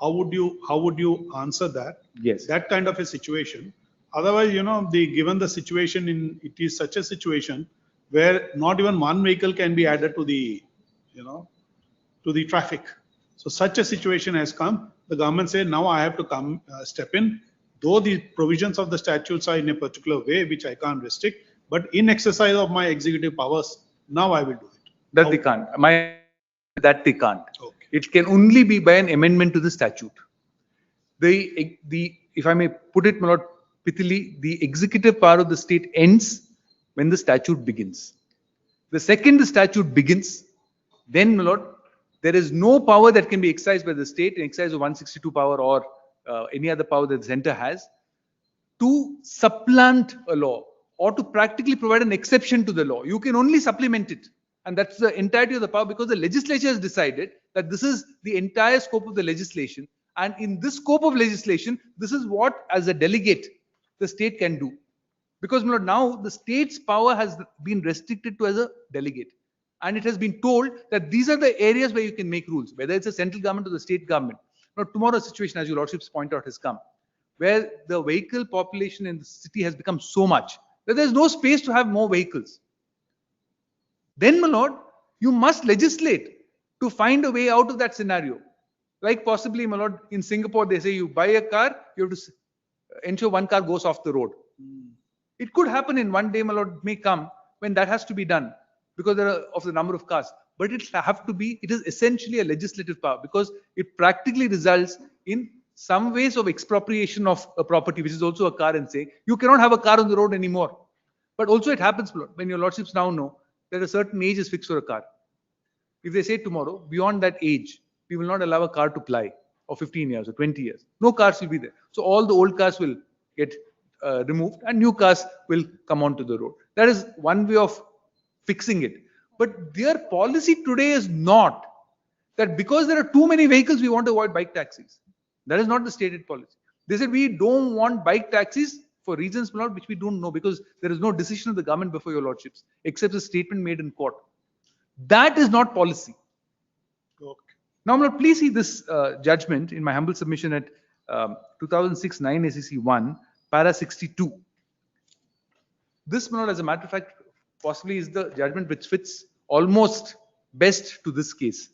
How would you answer that? Yes. That kind of a situation. Otherwise, given the situation it is such a situation where not even one vehicle can be added to the, to the traffic. So such a situation has come. The government said, now I have to come, step in. Though the provisions of the statutes are in a particular way, which I can't restrict, but in exercise of my executive powers, now I will do it. That they can't. That they can't. Okay. It can only be by an amendment to the statute. If I may put it, my lord, pithily, the executive power of the state ends when the statute begins. The second the statute begins, then, my lord, there is no power that can be exercised by the state in exercise of 162 power or any other power that the center has to supplant a law or to practically provide an exception to the law. You can only supplement it. And that's the entirety of the power, because the legislature has decided that this is the entire scope of the legislation. And in this scope of legislation, this is what, as a delegate, the state can do. Because, my lord, now the state's power has been restricted to as a delegate. And it has been told that these are the areas where you can make rules, whether it's a central government or the state government. Now, tomorrow's situation, as your lordships point out, has come, where the vehicle population in the city has become so much that there's no space to have more vehicles. Then, my lord, you must legislate to find a way out of that scenario. Like possibly, my lord, in Singapore, they say you buy a car, you have to ensure one car goes off the road. It could happen in one day, my lord, may come when that has to be done because of the number of cars. But it is essentially a legislative power, because it practically results in some ways of expropriation of a property, which is also a car, and saying you cannot have a car on the road anymore. But also it happens, my lord, when your lordships now know that a certain age is fixed for a car. If they say tomorrow, beyond that age, we will not allow a car to ply, or 15 years or 20 years. No cars will be there. So all the old cars will get removed and new cars will come onto the road. That is one way of fixing it. But their policy today is not that because there are too many vehicles, we want to avoid bike taxis. That is not the stated policy. They said we don't want bike taxis for reasons, my lord, which we don't know, because there is no decision of the government before your lordships, except a statement made in court. That is not policy. Okay. Now, my lord, please see this judgment in my humble submission at 2006 9 SEC 1, para 62. This, my lord, as a matter of fact, possibly is the judgment which fits almost best to this case.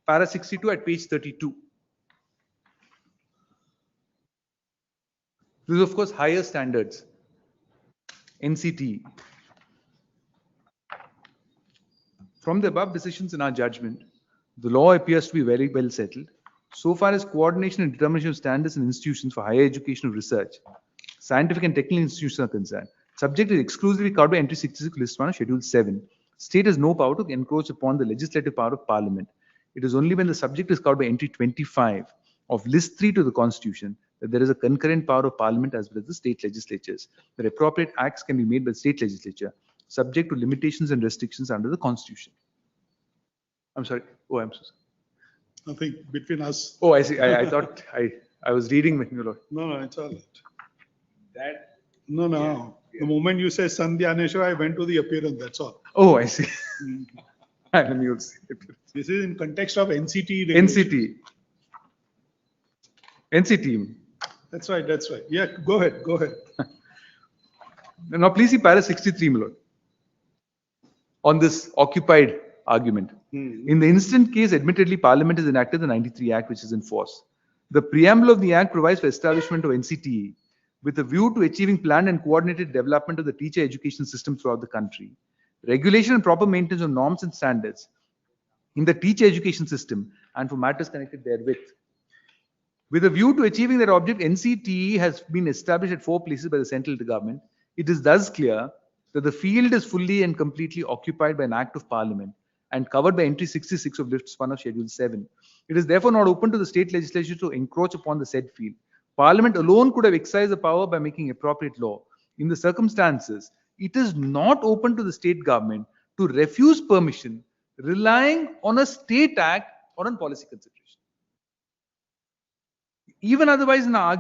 Para 62 at page 32. This is, of course, higher standards. NCT. From the above decisions in our judgment, the law appears to be very well settled. So far as coordination and determination of standards and institutions for higher educational research, scientific and technical institutions are concerned, subject is exclusively covered by entry 66 list 1 of schedule 7. State has no power to encroach upon the legislative power of parliament. It is only when the subject is covered by entry 25 of list 3 to the constitution that there is a concurrent power of parliament as well as the state legislatures. The appropriate acts can be made by the state legislature, subject to limitations and restrictions under the constitution. I'm sorry. Oh, I'm so sorry. Nothing between us. Oh, I see. I thought I was reading with you, Lord. No, it's all right. That. No. Yeah. The moment you say Sandhyaneshwar, I went to the appearance, that's all. Oh, I see. Let me see. This is in context of NCT. NCT. That's right. Yeah, go ahead. Now, please see para 63, my lord, on this occupied argument. In the instant case, admittedly, Parliament has enacted the 93 Act, which is in force. The preamble of the Act provides for establishment of NCTE with a view to achieving planned and coordinated development of the teacher education system throughout the country. Regulation and proper maintenance of norms and standards in the teacher education system and for matters connected therewith. With a view to achieving that object, NCTE has been established at 4 places by the central government. It is thus clear that the field is fully and completely occupied by an Act of Parliament and covered by entry 66 of list 1 of schedule 7. It is therefore not open to the state legislature to encroach upon the said field. Parliament alone could have exercised the power by making appropriate law. In the circumstances, it is not open to the state government to refuse permission relying on a state act or on policy consideration. Even otherwise, in our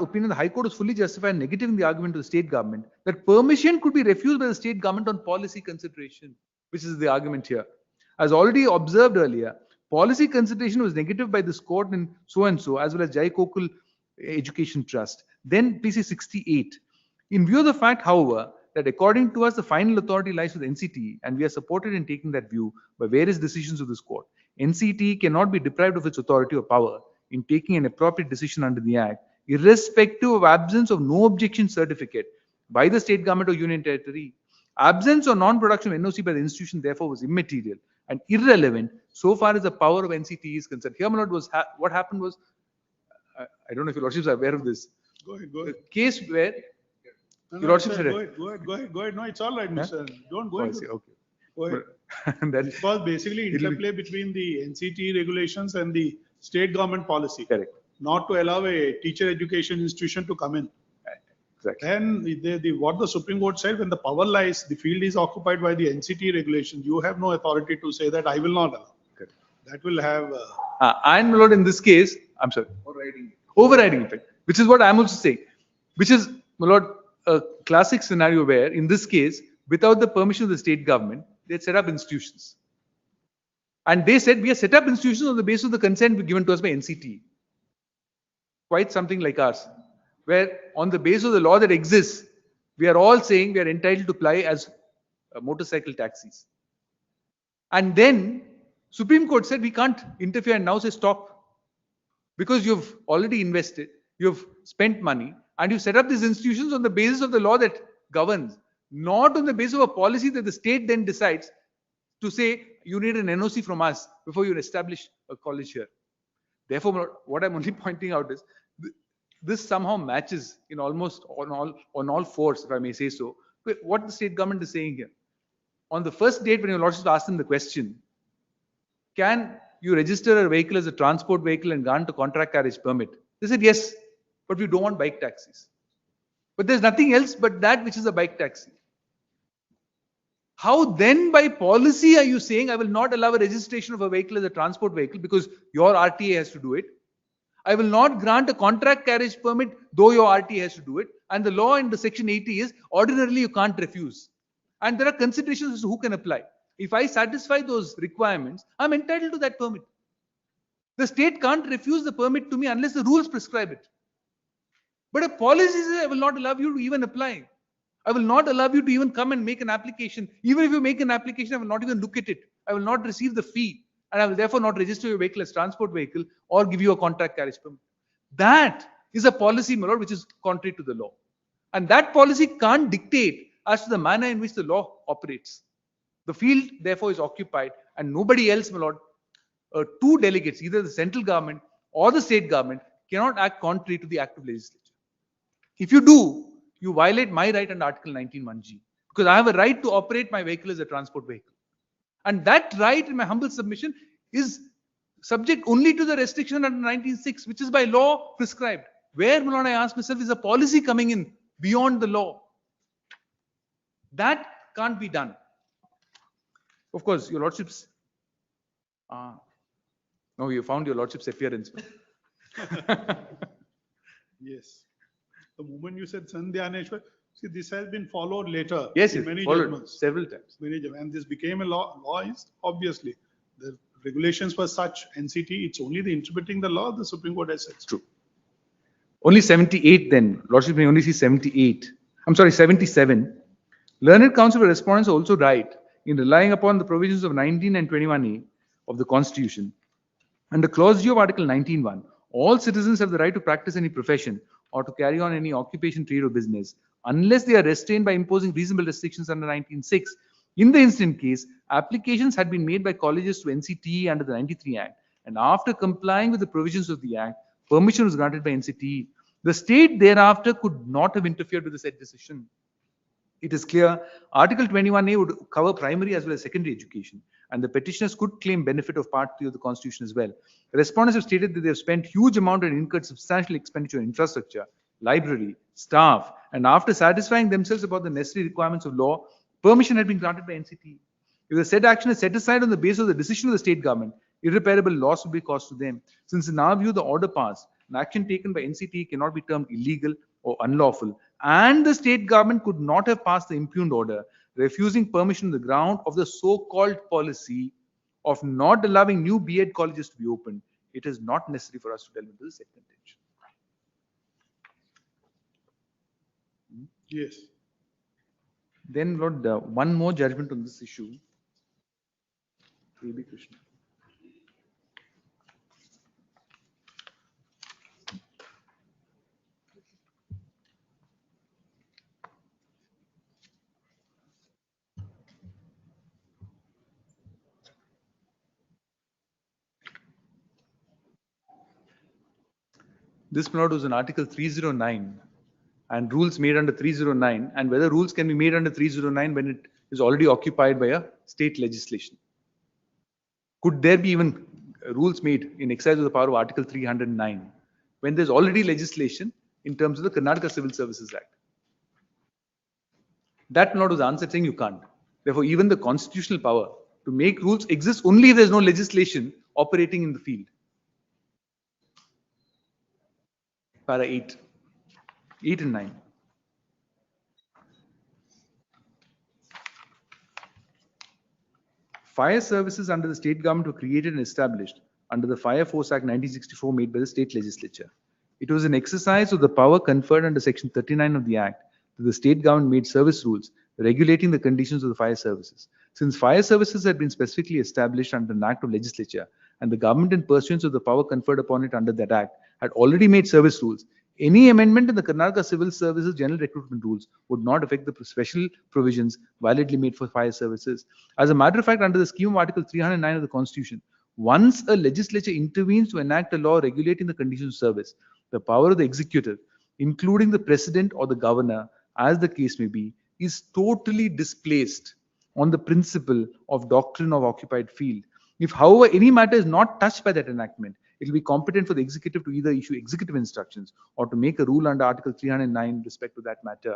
opinion, the High Court is fully justified in negating the argument to the state government that permission could be refused by the state government on policy consideration, which is the argument here. As already observed earlier, policy consideration was negative by this court in so and so, as well as Jai Kokul Education Trust. Then PC 68. In view of the fact, however, that according to us, the final authority lies with NCT, and we are supported in taking that view by various decisions of this court. NCT cannot be deprived of its authority or power in taking an appropriate decision under the Act, irrespective of absence of no objection certificate by the state government or union territory. Absence or non-production of NOC by the institution, therefore, was immaterial and irrelevant so far as the power of NCT is concerned. Here, my lord, what happened was, I don't know if your lordships are aware of this. Go ahead, go ahead. The case where No, your lordship sir, said go ahead. No, it's all right, Mr. Don't go I ahead. see, okay. Go ahead. That- It was basically interplay between the NCT regulations and the state government policy. Correct. Not to allow a teacher education institution to come in. Exactly. And what the Supreme Court said, when the power lies, the field is occupied by the NCT regulations. You have no authority to say that I will not allow. Correct. That will have And my lord, in this case, I'm sorry. Overriding effect, which is what I'm also saying, which is, my lord, a classic scenario where, in this case, without the permission of the state government, they had set up institutions. And they said, we have set up institutions on the basis of the consent given to us by NCT. Quite something like ours, where on the basis of the law that exists, we are all saying we are entitled to apply as motorcycle taxis. And then Supreme Court said we can't interfere and now say stop. Because you've already invested, you've spent money, and you set up these institutions on the basis of the law that governs, not on the basis of a policy that the state then decides to say you need an NOC from us before you establish a college here. Therefore, what I'm only pointing out is this somehow matches in almost on all fours, if I may say so, with what the state government is saying here. On the first date, when your lordship asked them the question, can you register a vehicle as a transport vehicle and grant a contract carriage permit? They said yes, but we don't want bike taxis. But there's nothing else but that which is a bike taxi. How then by policy are you saying I will not allow a registration of a vehicle as a transport vehicle because your RTA has to do it? I will not grant a contract carriage permit though your RTA has to do it. And the law in the section 80 is ordinarily you can't refuse. And there are considerations as to who can apply. If I satisfy those requirements, I'm entitled to that permit. The state can't refuse the permit to me unless the rules prescribe it. But a policy says I will not allow you to even apply. I will not allow you to even come and make an application. Even if you make an application, I will not even look at it. I will not receive the fee. And I will therefore not register your vehicle as transport vehicle or give you a contract carriage permit. That is a policy, my lord, which is contrary to the law. And that policy can't dictate as to the manner in which the law operates. The field, therefore, is occupied and nobody else, my lord, two delegates, either the central government or the state government, cannot act contrary to the act of legislature. If you do, you violate my right under Article 19(1)(g), because I have a right to operate my vehicle as a transport vehicle. And that right, in my humble submission, is subject only to the restriction under 19(6), which is by law prescribed. Where, my lord, I ask myself, is a policy coming in beyond the law? That can't be done. Of course, your lordships. No, you found your lordship's appearance. yes. The moment you said Sandhyaneshwar, see, this has been followed later. Yes, in yes, many followed judgments. several times. And this became a law. Law is obviously the regulations were such. NCT, it's only the interpreting the law. The Supreme Court has said it's true. Only 78 then. Lordship may only see 78. I'm sorry, 77. Learned counsel for respondents are also right in relying upon the provisions of 19 and 21A of the Constitution. Under Clause G of Article 19(1), all citizens have the right to practice any profession or to carry on any occupation, trade, or business, unless they are restrained by imposing reasonable restrictions under 19(6). In the instant case, applications had been made by colleges to NCTE under the 93 Act, and after complying with the provisions of the Act, permission was granted by NCTE. The state thereafter could not have interfered with the said decision. It is clear Article 21A would cover primary as well as secondary education, and the petitioners could claim benefit of Part 3 of the Constitution as well. The respondents have stated that they have spent huge amount and incurred substantial expenditure on infrastructure, library, staff, and after satisfying themselves about the necessary requirements of law, permission had been granted by NCTE. If the said action is set aside on the basis of the decision of the state government, irreparable loss will be caused to them. Since in our view the order passed, an action taken by NCTE cannot be termed illegal or unlawful, and the state government could not have passed the impugned order, refusing permission on the ground of the so-called policy of not allowing new B.Ed colleges to be opened, it is not necessary for us to delve into the second contention. Yes. Then, Lord, one more judgment on this issue. A.B. Krishna. This, my lord, was in Article 309 and rules made under 309, and whether rules can be made under 309 when it is already occupied by a state legislation. Could there be even rules made in exercise of the power of Article 309 when there's already legislation in terms of the Karnataka Civil Services Act? That, my lord, was answered saying you can't. Therefore, even the constitutional power to make rules exists only if there's no legislation operating in the field. Para 8. 8 and 9. Fire services under the state government were created and established under the Fire Force Act 1964 made by the state legislature. It was an exercise of the power conferred under Section 39 of the Act that the state government made service rules regulating the conditions of the fire services. Since fire services had been specifically established under an act of legislature and the government in pursuance of the power conferred upon it under that act had already made service rules, any amendment in the Karnataka Civil Services General Recruitment Rules would not affect the special provisions validly made for fire services. As a matter of fact, under the scheme of Article 309 of the Constitution, once a legislature intervenes to enact a law regulating the conditions of service, the power of the executive, including the president or the governor, as the case may be, is totally displaced on the principle of doctrine of occupied field. If, however, any matter is not touched by that enactment, it will be competent for the executive to either issue executive instructions or to make a rule under Article 309 in respect to that matter.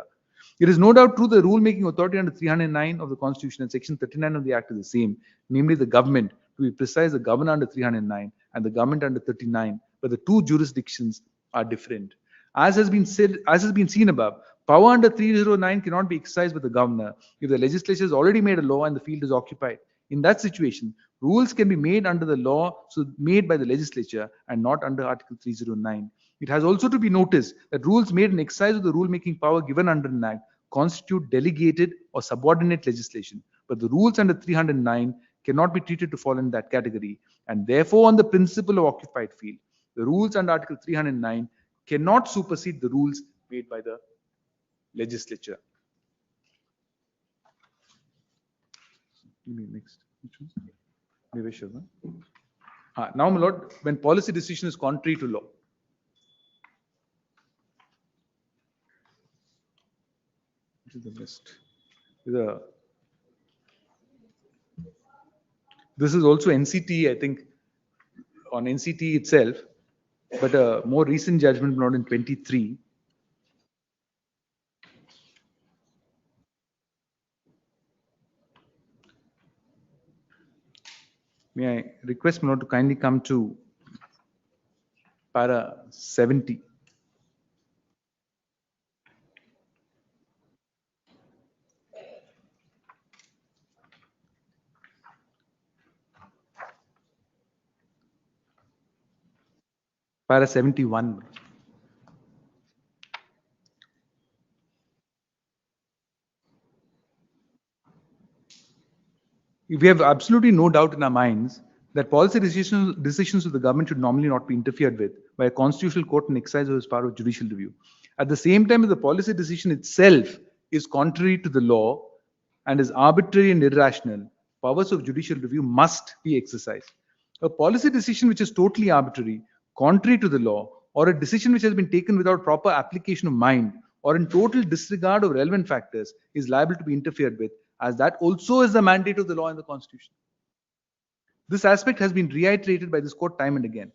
It is no doubt true the rule-making authority under 309 of the Constitution and Section 39 of the Act is the same, namely the government, to be precise, the governor under 309 and the government under 39, but the two jurisdictions are different. As has been seen above, power under 309 cannot be exercised by the governor if the legislature has already made a law and the field is occupied. In that situation, rules can be made under the law made by the legislature and not under Article 309. It has also to be noticed that rules made in exercise of the rule-making power given under an act constitute delegated or subordinate legislation, but the rules under 309 cannot be treated to fall in that category, and therefore on the principle of occupied field, the rules under Article 309 cannot supersede the rules made by the legislature. Next. Now, my lord, when policy decision is contrary to law, which is the best? This is also NCT, I think, on NCT itself, but a more recent judgment, not in 23. May I request Manoj to kindly come to para 70. Para 71. We have absolutely no doubt in our minds that policy decisions of the government should normally not be interfered with by a constitutional court in exercise of its power of judicial review. At the same time, if the policy decision itself is contrary to the law and is arbitrary and irrational, powers of judicial review must be exercised. A policy decision which is totally arbitrary, contrary to the law, or a decision which has been taken without proper application of mind or in total disregard of relevant factors is liable to be interfered with, as that also is the mandate of the law and the Constitution. This aspect has been reiterated by this court time and again.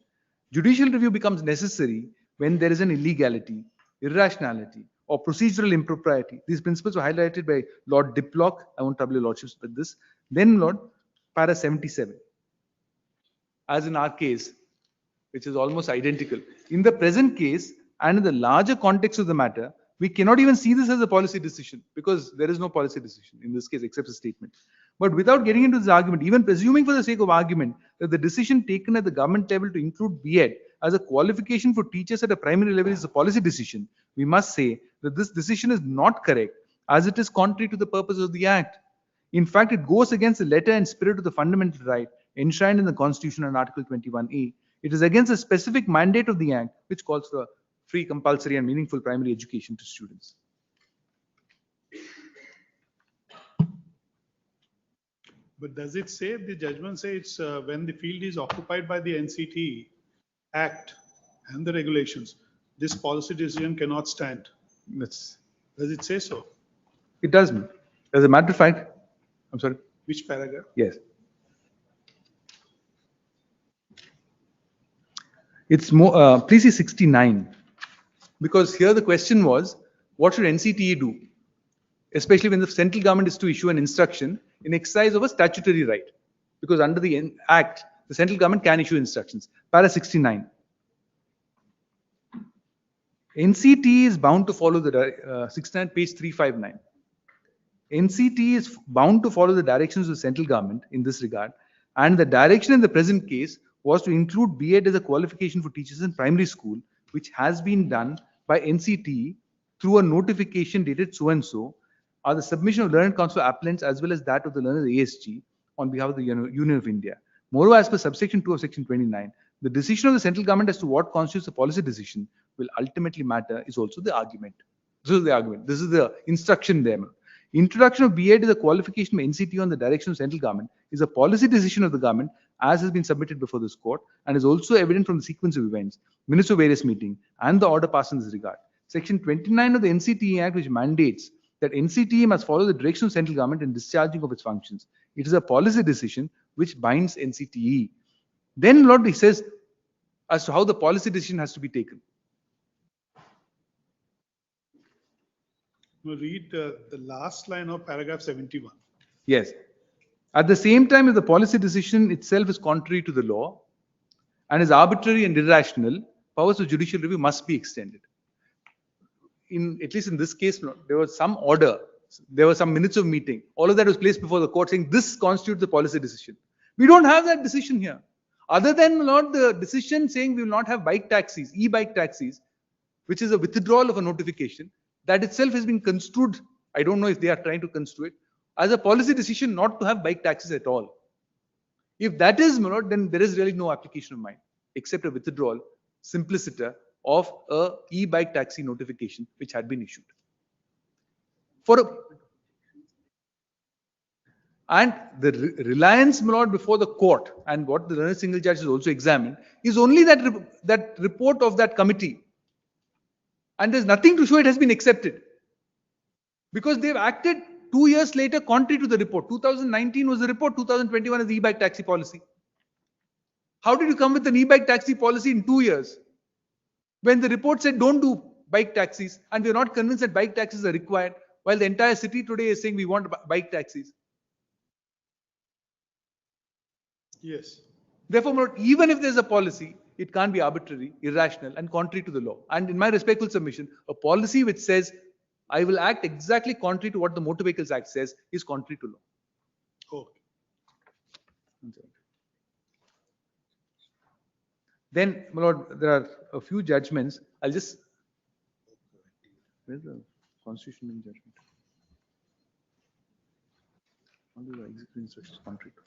Judicial review becomes necessary when there is an illegality, irrationality, or procedural impropriety. These principles were highlighted by Lord Diplock. I won't trouble your lordships with this. Then, Lord, para 77. As in our case, which is almost identical. In the present case, and in the larger context of the matter, we cannot even see this as a policy decision because there is no policy decision in this case except a statement. But without getting into this argument, even presuming for the sake of argument that the decision taken at the government level to include B.Ed as a qualification for teachers at a primary level is a policy decision, we must say that this decision is not correct, as it is contrary to the purpose of the Act. In fact, it goes against the letter and spirit of the fundamental right enshrined in the Constitution and Article 21A. It is against the specific mandate of the Act, which calls for free, compulsory, and meaningful primary education to students. But does it say, the judgment say it's when the field is occupied by the NCT Act and the regulations, this policy decision cannot stand? Does it say so? It does. As a matter of fact, I'm sorry. Which paragraph? Yes. It's more, please see 69. Because here the question was, what should NCTE do? Especially when the central government is to issue an instruction in exercise of a statutory right. Because under the Act, the central government can issue instructions. Para 69. NCTE is bound to follow the 69, page 359. NCTE is bound to follow the directions of the central government in this regard, and the direction in the present case was to include B.Ed as a qualification for teachers in primary school, which has been done by NCTE through a notification dated so and so, or the submission of learned counsel appellants as well as that of the learned ASG on behalf of the Union of India. Moreover, as per subsection 2 of section 29, the decision of the central government as to what constitutes a policy decision will ultimately matter is also the argument. This is the argument. This is the instruction there. Introduction of B.Ed as a qualification by NCTE on the direction of central government is a policy decision of the government as has been submitted before this court and is also evident from the sequence of events, minutes of various meetings, and the order passed in this regard. Section 29 of the NCTE Act, which mandates that NCTE must follow the direction of central government in discharging of its functions. It is a policy decision which binds NCTE. Then Lord, he says as to how the policy decision has to be taken. Now read the last line of paragraph 71. Yes. At the same time, if the policy decision itself is contrary to the law and is arbitrary and irrational, powers of judicial review must be extended. At least in this case, there was some order, there were some minutes of meeting. All of that was placed before the court saying this constitutes the policy decision. We don't have that decision here. Other than the decision saying we will not have bike taxis, e-bike taxis, which is a withdrawal of a notification, that itself has been construed, I don't know if they are trying to construe it, as a policy decision not to have bike taxis at all. If that is, then there is really no application of mine, except a withdrawal, simpliciter, of a e-bike taxi notification which had been issued. And the reliance, my lord, before the court, and what the learned single judge has also examined, is only that report of that committee. And there's nothing to show it has been accepted. Because they've acted 2 years later contrary to the report. 2019 was the report, 2021 is the e-bike taxi policy. How did you come with an e-bike taxi policy in 2 years? When the report said don't do bike taxis, and we're not convinced that bike taxis are required, while the entire city today is saying we want bike taxis. Yes. Therefore, even if there's a policy, it can't be arbitrary, irrational, and contrary to the law. And in my respectful submission, a policy which says I will act exactly contrary to what the Motor Vehicles Act says is contrary to law. Okay. Then, my lord, there are a few judgments. I'll just. Where's the constitutional judgment? How do I execute instructions contrary to?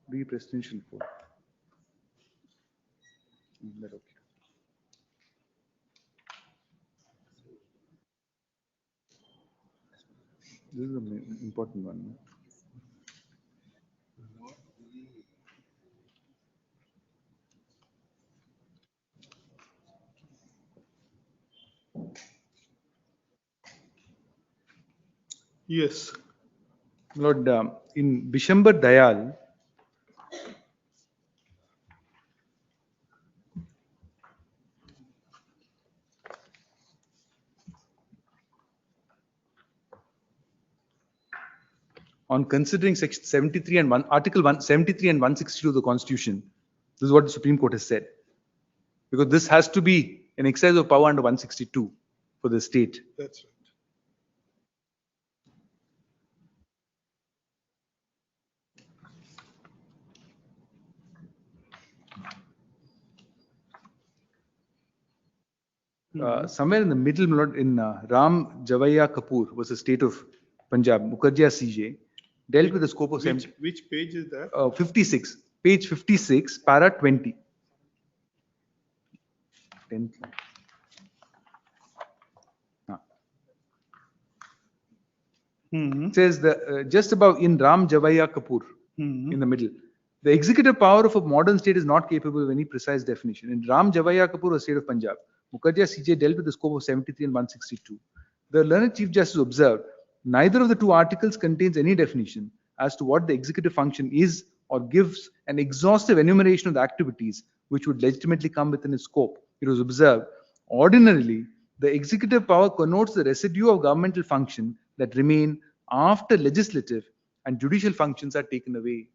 Be presidential for. Okay. This is an important one. Yes. Lord, in Bishambar Dayal, on considering section 73 and article 173 and 162 of the Constitution, this is what the Supreme Court has said. Because this has to be an exercise of power under 162 for the state. That's right. Somewhere in the middle, my lord, in Ram Javaiya Kapoor was the state of Punjab, Mukherjee CJ, dealt with the scope of Which page is that? 56, page 56, para 20. 10th line. It says just above in Ram Javaiya Kapoor, in the middle. The executive power of a modern state is not capable of any precise definition. In Ram Javaiya Kapoor, a state of Punjab, Mukherjee CJ dealt with the scope of 73 and 162. The learned Chief Justice observed, neither of the two articles contains any definition as to what the executive function is or gives an exhaustive enumeration of the activities which would legitimately come within its scope. It was observed, ordinarily, the executive power connotes the residue of governmental function that remain after legislative and judicial functions are taken away.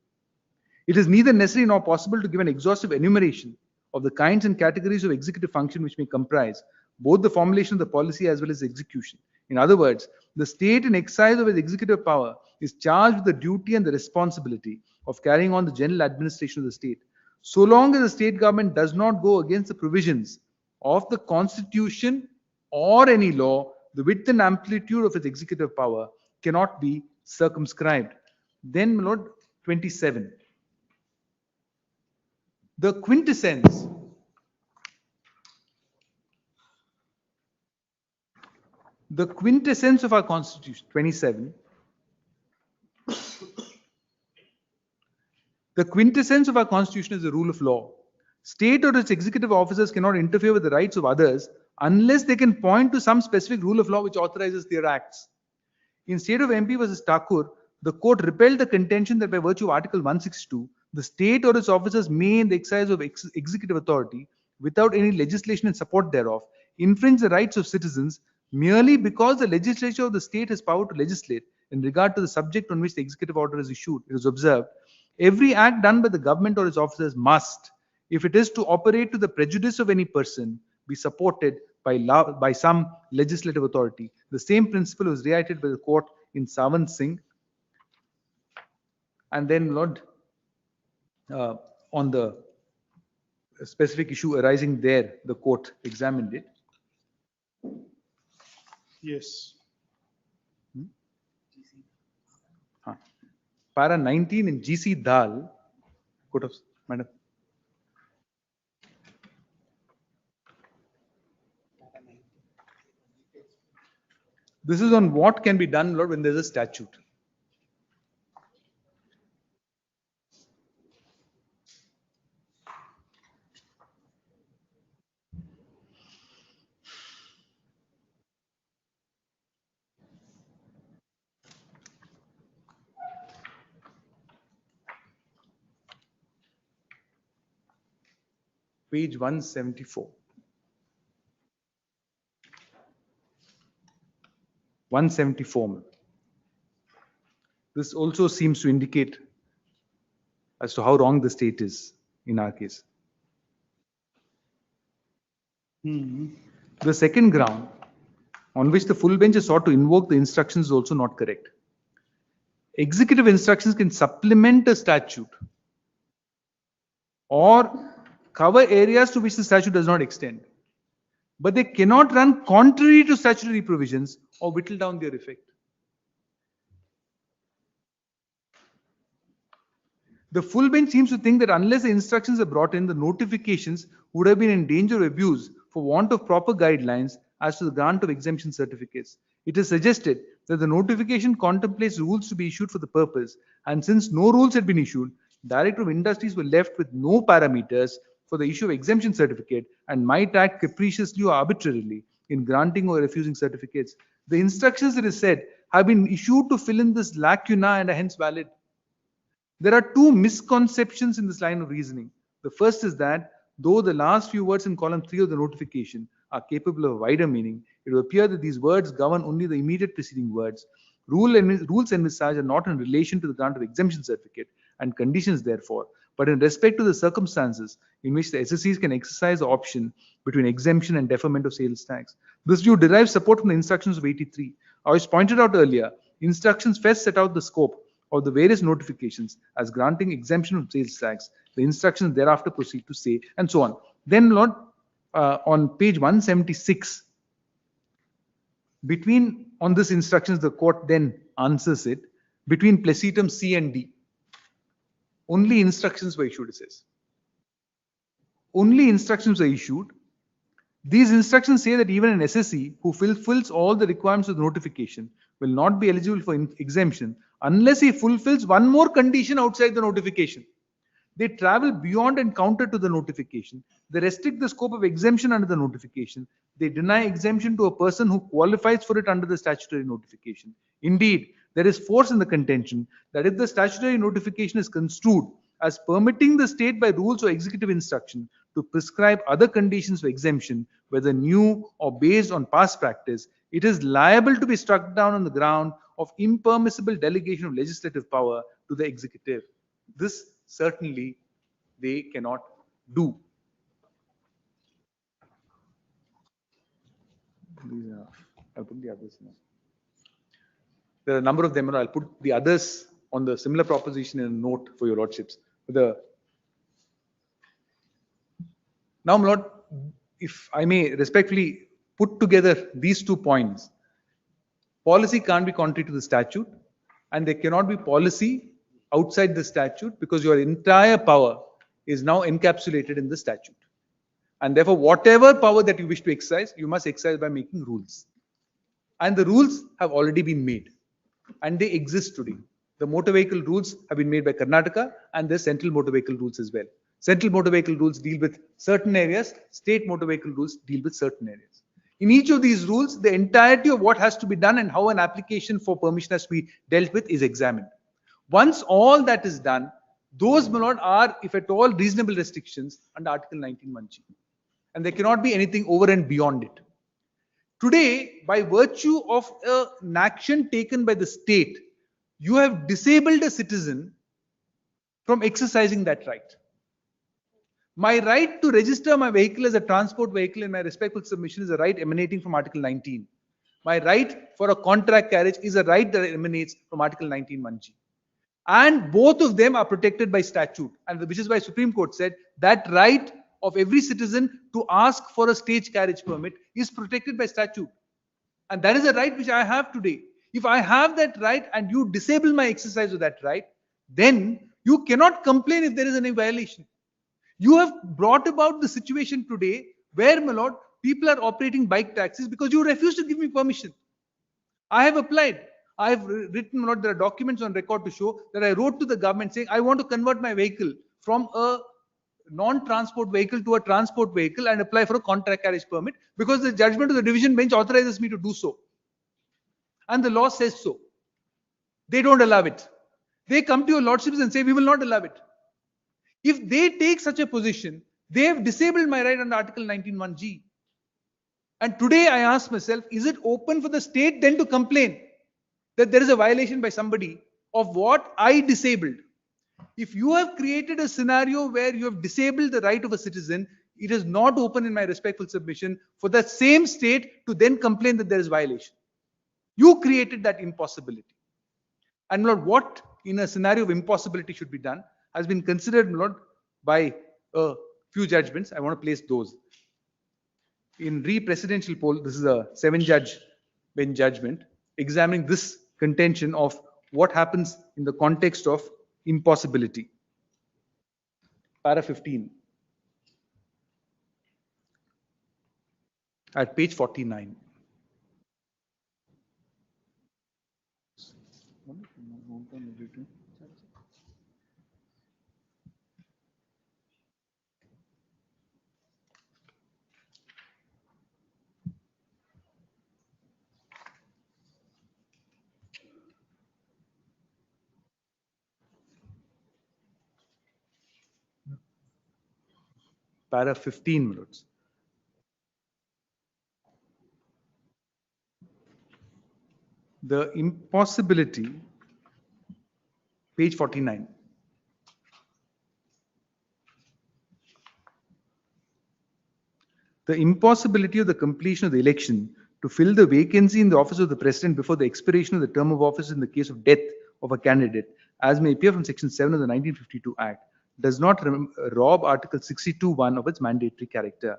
It is neither necessary nor possible to give an exhaustive enumeration of the kinds and categories of executive function which may comprise both the formulation of the policy as well as execution. In other words, the state in exercise of its executive power is charged with the duty and the responsibility of carrying on the general administration of the state. So long as the state government does not go against the provisions of the constitution or any law, the width and amplitude of its executive power cannot be circumscribed. Then, my lord, 27. The quintessence of our constitution, 27. The quintessence of our constitution is the rule of law. State or its executive officers cannot interfere with the rights of others unless they can point to some specific rule of law which authorizes their acts. In State of MP versus Thakur, the court repelled the contention that by virtue of Article 162, the state or its officers may, in the exercise of executive authority, without any legislation in support thereof, infringe the rights of citizens merely because the legislature of the state has power to legislate in regard to the subject on which the executive order is issued. It is observed, every act done by the government or its officers must, if it is to operate to the prejudice of any person, be supported by some legislative authority. The same principle was reiterated by the court in Savant Singh. And then, Lord, on the specific issue arising there, the court examined it. Yes. Para 19 in GC Dal, court of, madam. This is on what can be done, Lord, when there is a statute. Page 174. 174. This also seems to indicate as to how wrong the state is in our case. The second ground on which the full bench is sought to invoke the instructions is also not correct. Executive instructions can supplement a statute or cover areas to which the statute does not extend, but they cannot run contrary to statutory provisions or whittle down their effect. The full bench seems to think that unless the instructions are brought in, the notifications would have been in danger of abuse for want of proper guidelines as to the grant of exemption certificates. It is suggested that the notification contemplates rules to be issued for the purpose, and since no rules had been issued, Director of Industries were left with no parameters for the issue of exemption certificate and might act capriciously or arbitrarily in granting or refusing certificates. The instructions, it is said, have been issued to fill in this lacuna and are hence valid. There are two misconceptions in this line of reasoning. The first is that though the last few words in column 3 of the notification are capable of a wider meaning, it will appear that these words govern only the immediate preceding words. Rules envisaged are not in relation to the grant of exemption certificate and conditions therefore, but in respect to the circumstances in which the SSCs can exercise the option between exemption and deferment of sales tax. This view derives support from the instructions of 83. As pointed out earlier, instructions first set out the scope of the various notifications as granting exemption from sales tax. The instructions thereafter proceed to say, and so on. Then, Lord, on page 176, on this instructions, the court then answers it, between placetum C and D. Only instructions were issued, it says. Only instructions were issued. These instructions say that even an SSE who fulfills all the requirements of the notification will not be eligible for exemption unless he fulfills one more condition outside the notification. They travel beyond and counter to the notification. They restrict the scope of exemption under the notification. They deny exemption to a person who qualifies for it under the statutory notification. Indeed, there is force in the contention that if the statutory notification is construed as permitting the state by rules or executive instruction to prescribe other conditions for exemption, whether new or based on past practice, it is liable to be struck down on the ground of impermissible delegation of legislative power to the executive. This certainly they cannot do. I'll put the others now. There are a number of them, and I'll put the others on the similar proposition in a note for your lordships. Now, my lord, if I may respectfully put together these 2 points, policy can't be contrary to the statute, and there cannot be policy outside the statute because your entire power is now encapsulated in the statute. And therefore, whatever power that you wish to exercise, you must exercise by making rules. And the rules have already been made, and they exist today. The motor vehicle rules have been made by Karnataka, and the central motor vehicle rules as well. Central motor vehicle rules deal with certain areas, state motor vehicle rules deal with certain areas. In each of these rules, the entirety of what has to be done and how an application for permission has to be dealt with is examined. Once all that is done, those, my lord, are, if at all, reasonable restrictions under Article 19(1)(g). And there cannot be anything over and beyond it. Today, by virtue of an action taken by the state, you have disabled a citizen from exercising that right. My right to register my vehicle as a transport vehicle in my respectful submission is a right emanating from Article 19. My right for a contract carriage is a right that emanates from Article 19(1)(g). And both of them are protected by statute, and which is why Supreme Court said that right of every citizen to ask for a stage carriage permit is protected by statute. And that is a right which I have today. If I have that right and you disable my exercise of that right, then you cannot complain if there is any violation. You have brought about the situation today where, my lord, people are operating bike taxis because you refuse to give me permission. I have applied. I have written, my lord, there are documents on record to show that I wrote to the government saying I want to convert my vehicle from a non-transport vehicle to a transport vehicle and apply for a contract carriage permit because the judgment of the division bench authorizes me to do so. And the law says so. They don't allow it. They come to your lordships and say we will not allow it. If they take such a position, they have disabled my right under Article 19(1)(g). And today I ask myself, is it open for the state then to complain that there is a violation by somebody of what I disabled? If you have created a scenario where you have disabled the right of a citizen, it is not open in my respectful submission for the same state to then complain that there is violation. You created that impossibility. And Lord, what in a scenario of impossibility should be done has been considered, Lord, by a few judgments. I want to place those. In re-presidential poll, this is a 7-judge bench judgment examining this contention of what happens in the context of impossibility. Para 15 at page 49. Para 15 minutes. The impossibility, page 49. the impossibility of the completion of the election to fill the vacancy in the office of the president before the expiration of the term of office in the case of death of a candidate, as may appear from Section 7 of the 1952 Act, does not rob Article 62(1) of its mandatory character.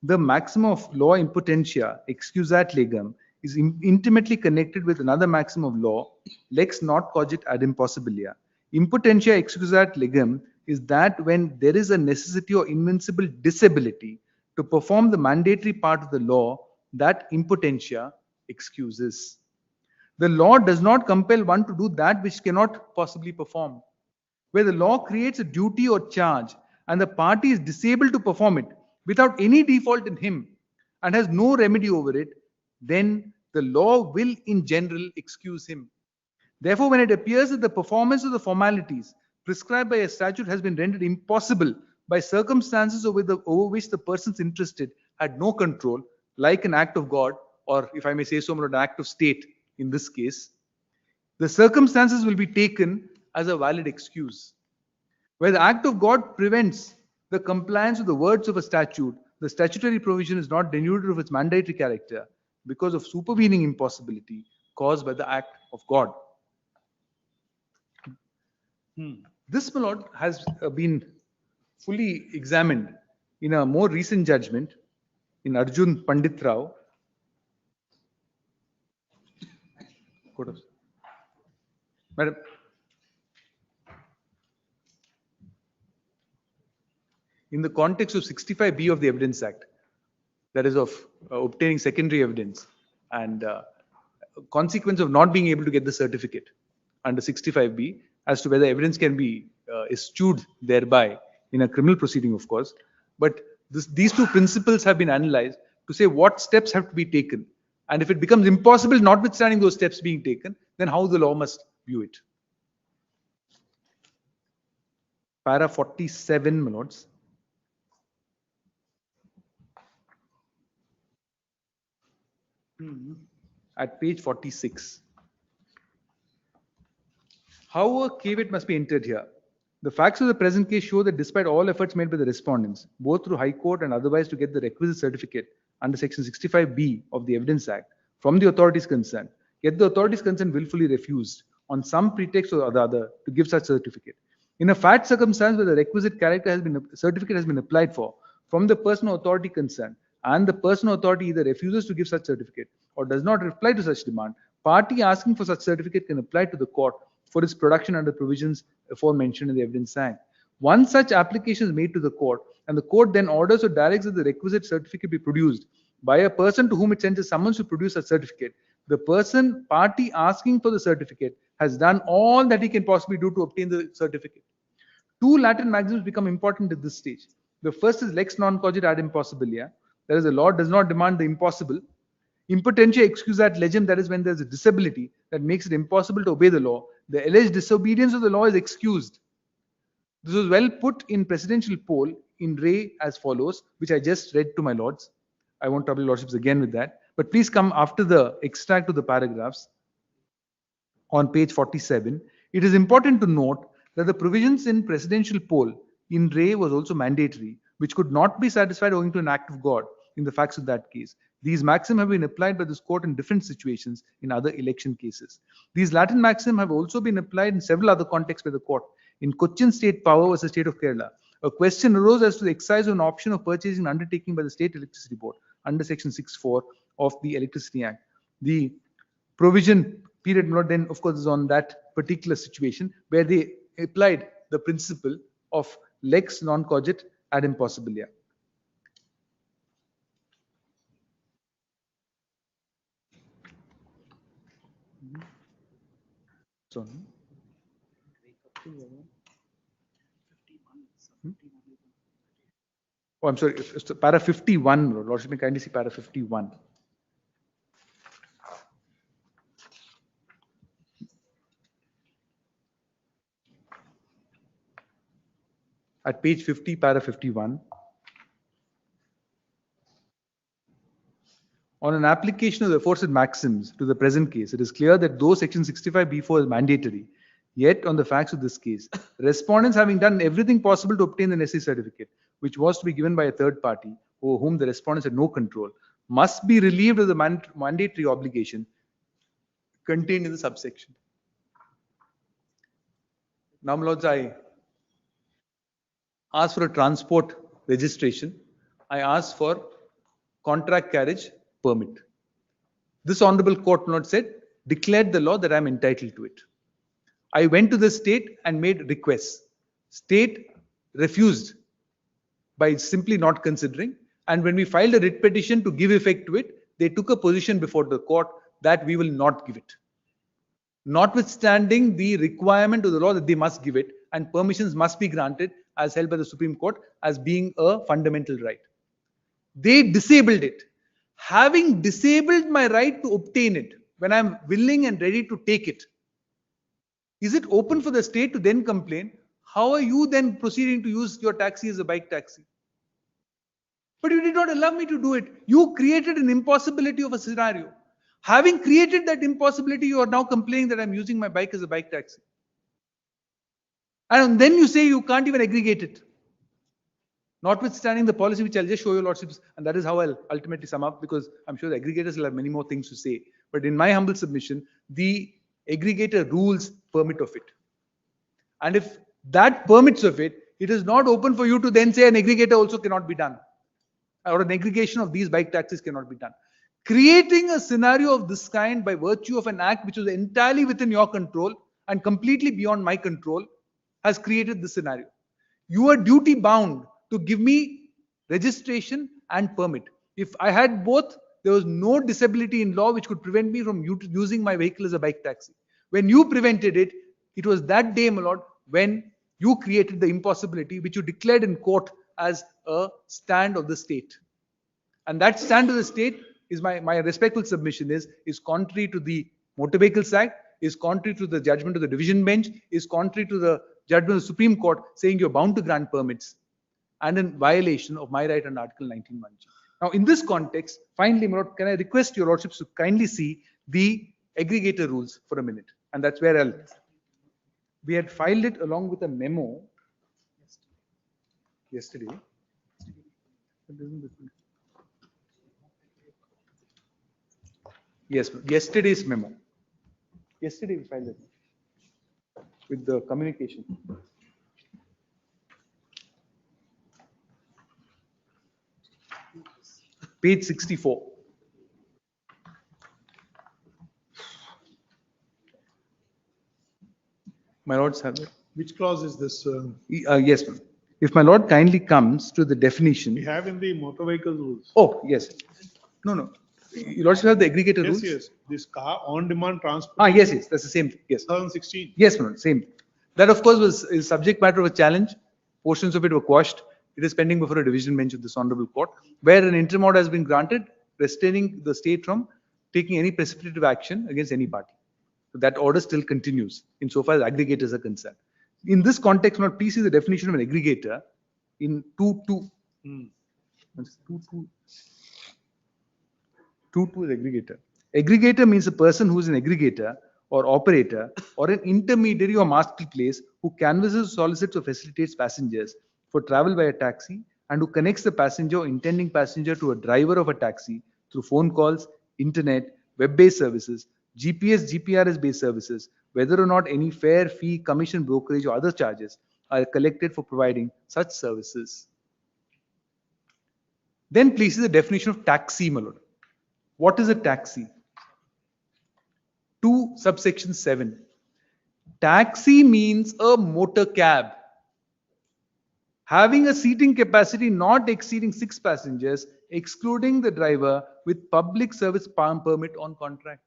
The maxim of law impotentia, excusat legem, is intimately connected with another maxim of law, lex not cogit ad impossibilia. Impotentia excusat legem is that when there is a necessity or invincible disability to perform the mandatory part of the law, that impotentia excuses. The law does not compel one to do that which cannot possibly perform. Where the law creates a duty or charge and the party is disabled to perform it without any default in him and has no remedy over it, then the law will in general excuse him. Therefore, when it appears that the performance of the formalities prescribed by a statute has been rendered impossible by circumstances over which the persons interested had no control, like an act of God, or if I may say so, an act of state in this case, the circumstances will be taken as a valid excuse. Where the act of God prevents the compliance with the words of a statute, the statutory provision is not denuded of its mandatory character because of supervening impossibility caused by the act of God. This, my lord, has been fully examined in a more recent judgment in Arjun Pandit Rao. Madam, in the context of 65B of the Evidence Act, that is of obtaining secondary evidence and consequence of not being able to get the certificate under 65B as to whether evidence can be eschewed thereby in a criminal proceeding, of course. But these two principles have been analyzed to say what steps have to be taken. And if it becomes impossible, notwithstanding those steps being taken, then how the law must view it. Para 47, my lords. At page 46. How a caveat must be entered here. The facts of the present case show that despite all efforts made by the respondents, both through High Court and otherwise to get the requisite certificate under Section 65B of the Evidence Act from the authorities concerned, yet the authorities concerned willfully refused on some pretext or the other to give such certificate. In a fact circumstance where the requisite certificate has been applied for from the personal authority concerned, and the personal authority either refuses to give such certificate or does not reply to such demand, party asking for such certificate can apply to the court for its production under provisions aforementioned in the Evidence Act. Once such application is made to the court, and the court then orders or directs that the requisite certificate be produced by a person to whom it sends a summons to produce a certificate, the party asking for the certificate has done all that he can possibly do to obtain the certificate. Two Latin maxims become important at this stage. The first is lex non cogit ad impossibilia, that is, the law does not demand the impossible. Impotentia excusat legem, that is, when there is a disability that makes it impossible to obey the law, the alleged disobedience of the law is excused. This was well put in presidential poll in re as follows, which I just read to my lords. I won't trouble lordships again with that, but please come after the extract of the paragraphs on page 47. It is important to note that the provisions in presidential poll in re was also mandatory, which could not be satisfied owing to an act of God in the facts of that case. These maxims have been applied by this court in different situations in other election cases. These Latin maxims have also been applied in several other contexts by the court. In Cochin State Power versus State of Kerala, a question arose as to the exercise of an option of purchasing an undertaking by the State Electricity Board under Section 6(4) of the Electricity Act. The provision period then, of course, is on that particular situation where they applied the principle of lex non cogit ad impossibilia. So, oh, I'm sorry, it's para 51, Lordship, may kindly see para 51. At page 50, para 51. On an application of the aforesaid maxims to the present case, it is clear that though Section 65B4 is mandatory, yet on the facts of this case, respondents having done everything possible to obtain the necessary certificate, which was to be given by a third party, over whom the respondents had no control must be relieved of the mandatory obligation contained in the subsection. Now, my lords, I ask for a transport registration. I ask for contract carriage permit. This honorable court, my lord, said, declared the law that I am entitled to it. I went to the state and made requests. State refused by simply not considering. And when we filed a writ petition to give effect to it, they took a position before the court that we will not give it. Notwithstanding the requirement of the law that they must give it, and permissions must be granted as held by the Supreme Court as being a fundamental right. They disabled it. Having disabled my right to obtain it, when I'm willing and ready to take it, is it open for the state to then complain? How are you then proceeding to use your taxi as a bike taxi? But you did not allow me to do it. You created an impossibility of a scenario. Having created that impossibility, you are now complaining that I'm using my bike as a bike taxi. And then you say you can't even aggregate it. Notwithstanding the policy, which I'll just show you, lordships, and that is how I'll ultimately sum up, because I'm sure the aggregators will have many more things to say. But in my humble submission, the aggregator rules permit of it. And if that permits of it, it is not open for you to then say an aggregator also cannot be done, or an aggregation of these bike taxis cannot be done. Creating a scenario of this kind by virtue of an act which was entirely within your control and completely beyond my control has created this scenario. You are duty bound to give me registration and permit. If I had both, there was no disability in law which could prevent me from using my vehicle as a bike taxi. When you prevented it, it was that day, my lord, when you created the impossibility which you declared in court as a stand of the state. And that stand of the state is my respectful submission is contrary to the Motor Vehicles Act, is contrary to the judgment of the division bench, is contrary to the judgment of the Supreme Court saying you're bound to grant permits, and in violation of my right under Article 19(1)(g). Now, in this context, finally, my lord, can I request your lordships to kindly see the aggregator rules for a minute? And that's where we had filed it along with a memo yesterday. Yes, yesterday's memo. Yesterday we filed it with the communication. Page 64. My lords have it. Which clause is this? Yes, ma'am. If my lord kindly comes to the definition. We have in the motor vehicle rules. Oh, yes. No. Your lords have the aggregator rules? Yes. This car on-demand transport. Yes. That's the same. Yes. 2016. Yes, ma'am. Same. That, of course, is subject matter of a challenge. Portions of it were quashed. It is pending before a division bench of this honorable court, where an interim order has been granted, restraining the state from taking any precipitative action against any party. So that order still continues insofar as aggregators are concerned. In this context, now please see the definition of an aggregator in 2.2. 2.2 is aggregator. Aggregator means a person who is an aggregator or operator or an intermediary or marketplace who canvasses, solicits, or facilitates passengers for travel by a taxi, and who connects the passenger or intending passenger to a driver of a taxi through phone calls, internet, web-based services, GPS, GPRS-based services, whether or not any fare, fee, commission, brokerage, or other charges are collected for providing such services. Then please see the definition of taxi, my lord. What is a taxi? 2 subsection 7. Taxi means a motor cab having a seating capacity not exceeding 6 passengers, excluding the driver, with public service permit on contract.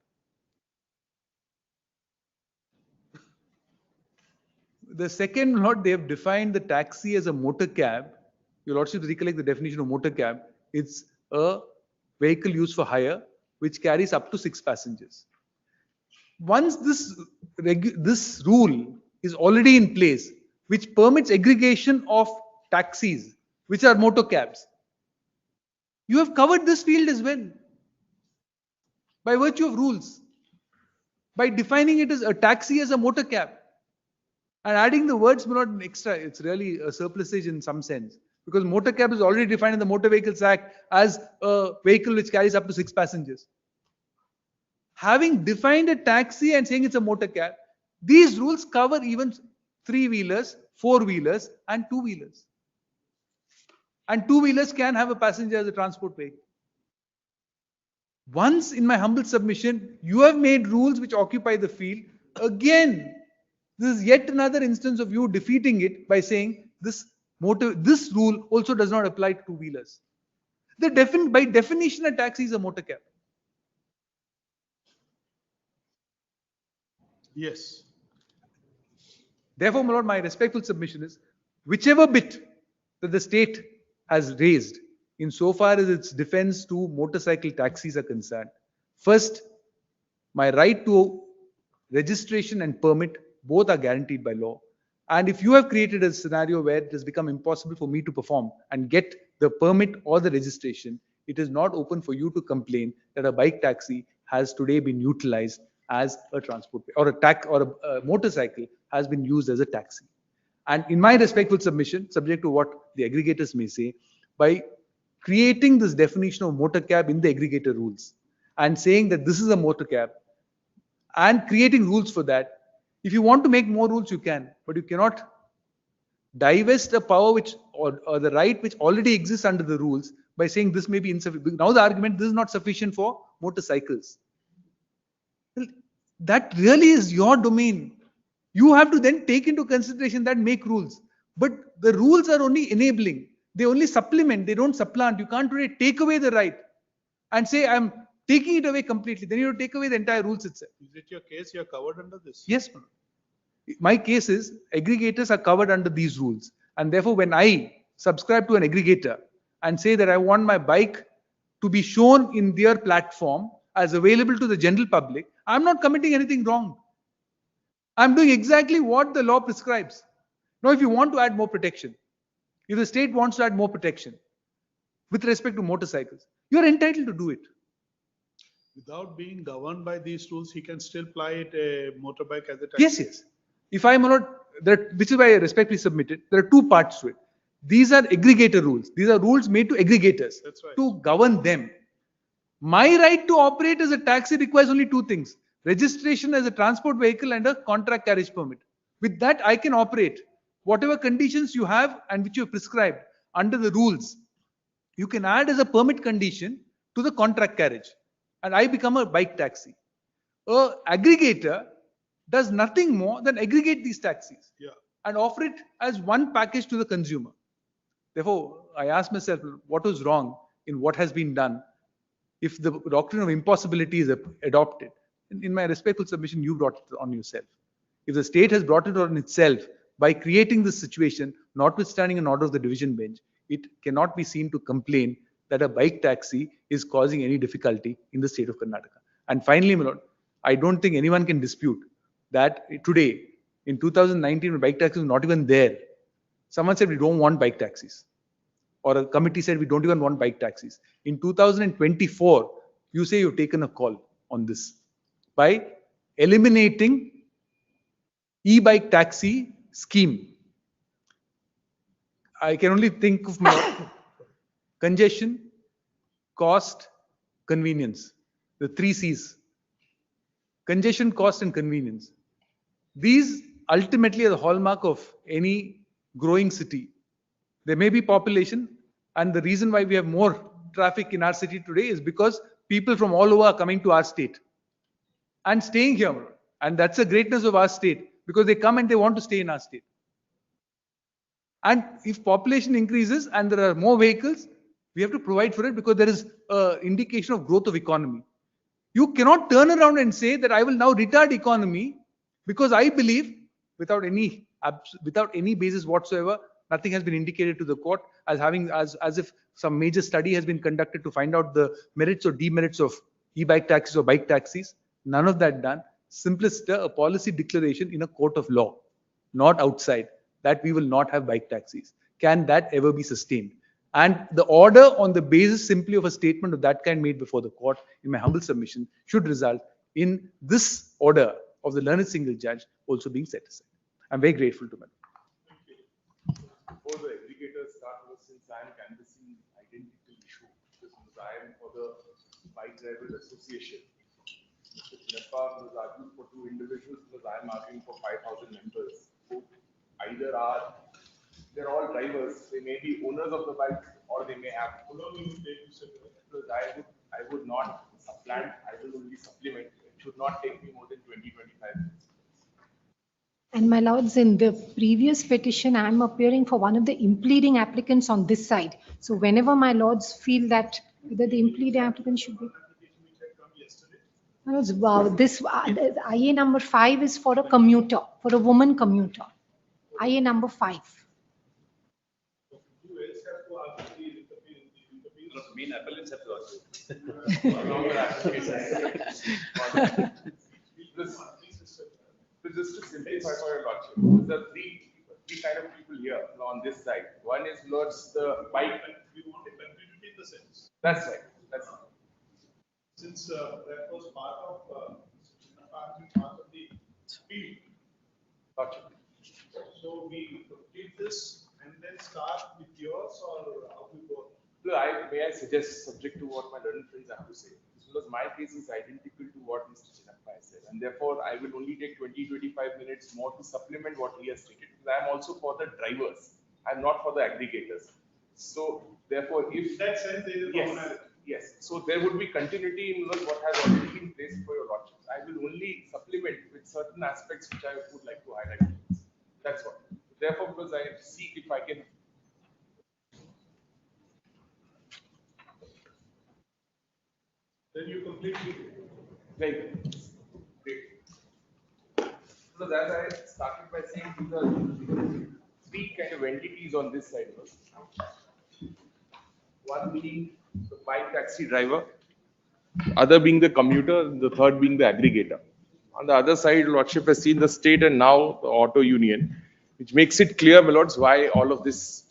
The second, Lord, they have defined the taxi as a motor cab. Your lordship recollect the definition of motor cab. It's a vehicle used for hire which carries up to 6 passengers. Once this rule is already in place, which permits aggregation of taxis, which are motor cabs, you have covered this field as well by virtue of rules, by defining it as a taxi as a motor cab and adding the words, not extra. It's really a surplusage in some sense. Because motor cab is already defined in the Motor Vehicles Act as a vehicle which carries up to 6 passengers. Having defined a taxi and saying it's a motor cab, these rules cover even 3-wheelers, 4-wheelers and 2-wheelers. And 2-wheelers can have a passenger as a transport vehicle. Once, in my humble submission, you have made rules which occupy the field, again, this is yet another instance of you defeating it by saying this rule also does not apply to 2-wheelers. By definition, a taxi is a motor cab. Yes. Therefore, my lord, my respectful submission is, whichever bit that the state has raised, insofar as its defense to motorcycle taxis are concerned, first, my right to registration and permit, both are guaranteed by law. And if you have created a scenario where it has become impossible for me to perform and get the permit or the registration, it is not open for you to complain that a bike taxi has today been utilized as a transport, or a motorcycle has been used as a taxi. And in my respectful submission, subject to what the aggregators may say, by creating this definition of motor cab in the aggregator rules and saying that this is a motor cab and creating rules for that, if you want to make more rules, you can, but you cannot divest a power which or the right which already exists under the rules by saying this may be insufficient. Now the argument, this is not sufficient for motorcycles. Well, that really is your domain. You have to then take into consideration that, make rules. But the rules are only enabling. They only supplement, they don't supplant. You can't really take away the right and say, I'm taking it away completely. Then you have to take away the entire rules itself. Is it your case? You are covered under this? Yes, ma'am. My case is aggregators are covered under these rules. And therefore, when I subscribe to an aggregator and say that I want my bike to be shown in their platform as available to the general public, I'm not committing anything wrong. I'm doing exactly what the law prescribes. Now, if you want to add more protection, if the state wants to add more protection with respect to motorcycles, you're entitled to do it. Without being governed by these rules, he can still ply it a motorbike as a taxi? Yes, yes. If I'm not, which is why I respectfully submitted, there are two parts to it. These are aggregator rules. These are rules made to aggregators to govern them. My right to operate as a taxi requires only two things: registration as a transport vehicle and a contract carriage permit. With that, I can operate. Whatever conditions you have and which you have prescribed under the rules, you can add as a permit condition to the contract carriage, and I become a bike taxi. A aggregator does nothing more than aggregate these taxis and offer it as one package to the consumer. Therefore, I ask myself, what was wrong in what has been done if the doctrine of impossibility is adopted? In my respectful submission, you brought it on yourself. If the state has brought it on itself by creating this situation, notwithstanding an order of the division bench, it cannot be seen to complain that a bike taxi is causing any difficulty in the state of Karnataka. And finally, my lord, I don't think anyone can dispute that today, in 2019, when bike taxis were not even there, someone said we don't want bike taxis. Or a committee said we don't even want bike taxis. In 2024, you say you've taken a call on this by eliminating e-bike taxi scheme. I can only think of congestion, cost, convenience. The 3 C's. Congestion, cost, and convenience. These ultimately are the hallmark of any growing city. There may be population, and the reason why we have more traffic in our city today is because people from all over are coming to our state and staying here. And that's the greatness of our state, because they come and they want to stay in our state. And if population increases and there are more vehicles, we have to provide for it, because there is an indication of growth of economy. You cannot turn around and say that I will now retard economy because I believe, without any basis whatsoever, nothing has been indicated to the court as if some major study has been conducted to find out the merits or demerits of e-bike taxis or bike taxis. None of that done. Simplest a policy declaration in a court of law, not outside, that we will not have bike taxis. Can that ever be sustained? And the order on the basis simply of a statement of that kind made before the court, in my humble submission, should result in this order of the learned single judge also being set aside. I'm very grateful to them. For the aggregators start was since I am canvassing identical issue. Because I am for the bike drivers association. Mr. Chinappa was arguing for two individuals because I am arguing for 5,000 members who either are, they're all drivers, they may be owners of the bike or they may have. Because I would not supplant, I will only supplement. It should not take me more than 20-25 minutes. And my lords, in the previous petition, I'm appearing for one of the impleading applicants on this side. So whenever my lords feel that whether the impleading applicant should be. My lords, wow, this IA number 5 is for a commuter, for a woman commuter. IA number 5. Main appellants have to argue. Longer applications. Just to simplify for your lordship, there are three kind of people here on this side. One is lords the bike. We want a continuity in the sense. That's right. That's right. Since that was part of the field. Lordship. So we complete this and then start with yours, or how we go? Look, may I suggest, subject to what my learned friends have to say, because my case is identical to what Mr. Chinappa said, and therefore I will only take 20-25 minutes more to supplement what he has stated, because I am also for the drivers, I am not for the aggregators. So therefore, if that sense there is commonality. Yes, so there would be continuity in what has already been placed for your lordships. I will only supplement with certain aspects which I would like to highlight. That's what. Therefore, because I seek if I can. Then you completely. Very good. Great. Because as I started by saying, these are three kind of entities on this side. One being the bike taxi driver, other being the commuter, the third being the aggregator. On the other side, lordship has seen the state and now the auto union, which makes it clear, my lords, why all of this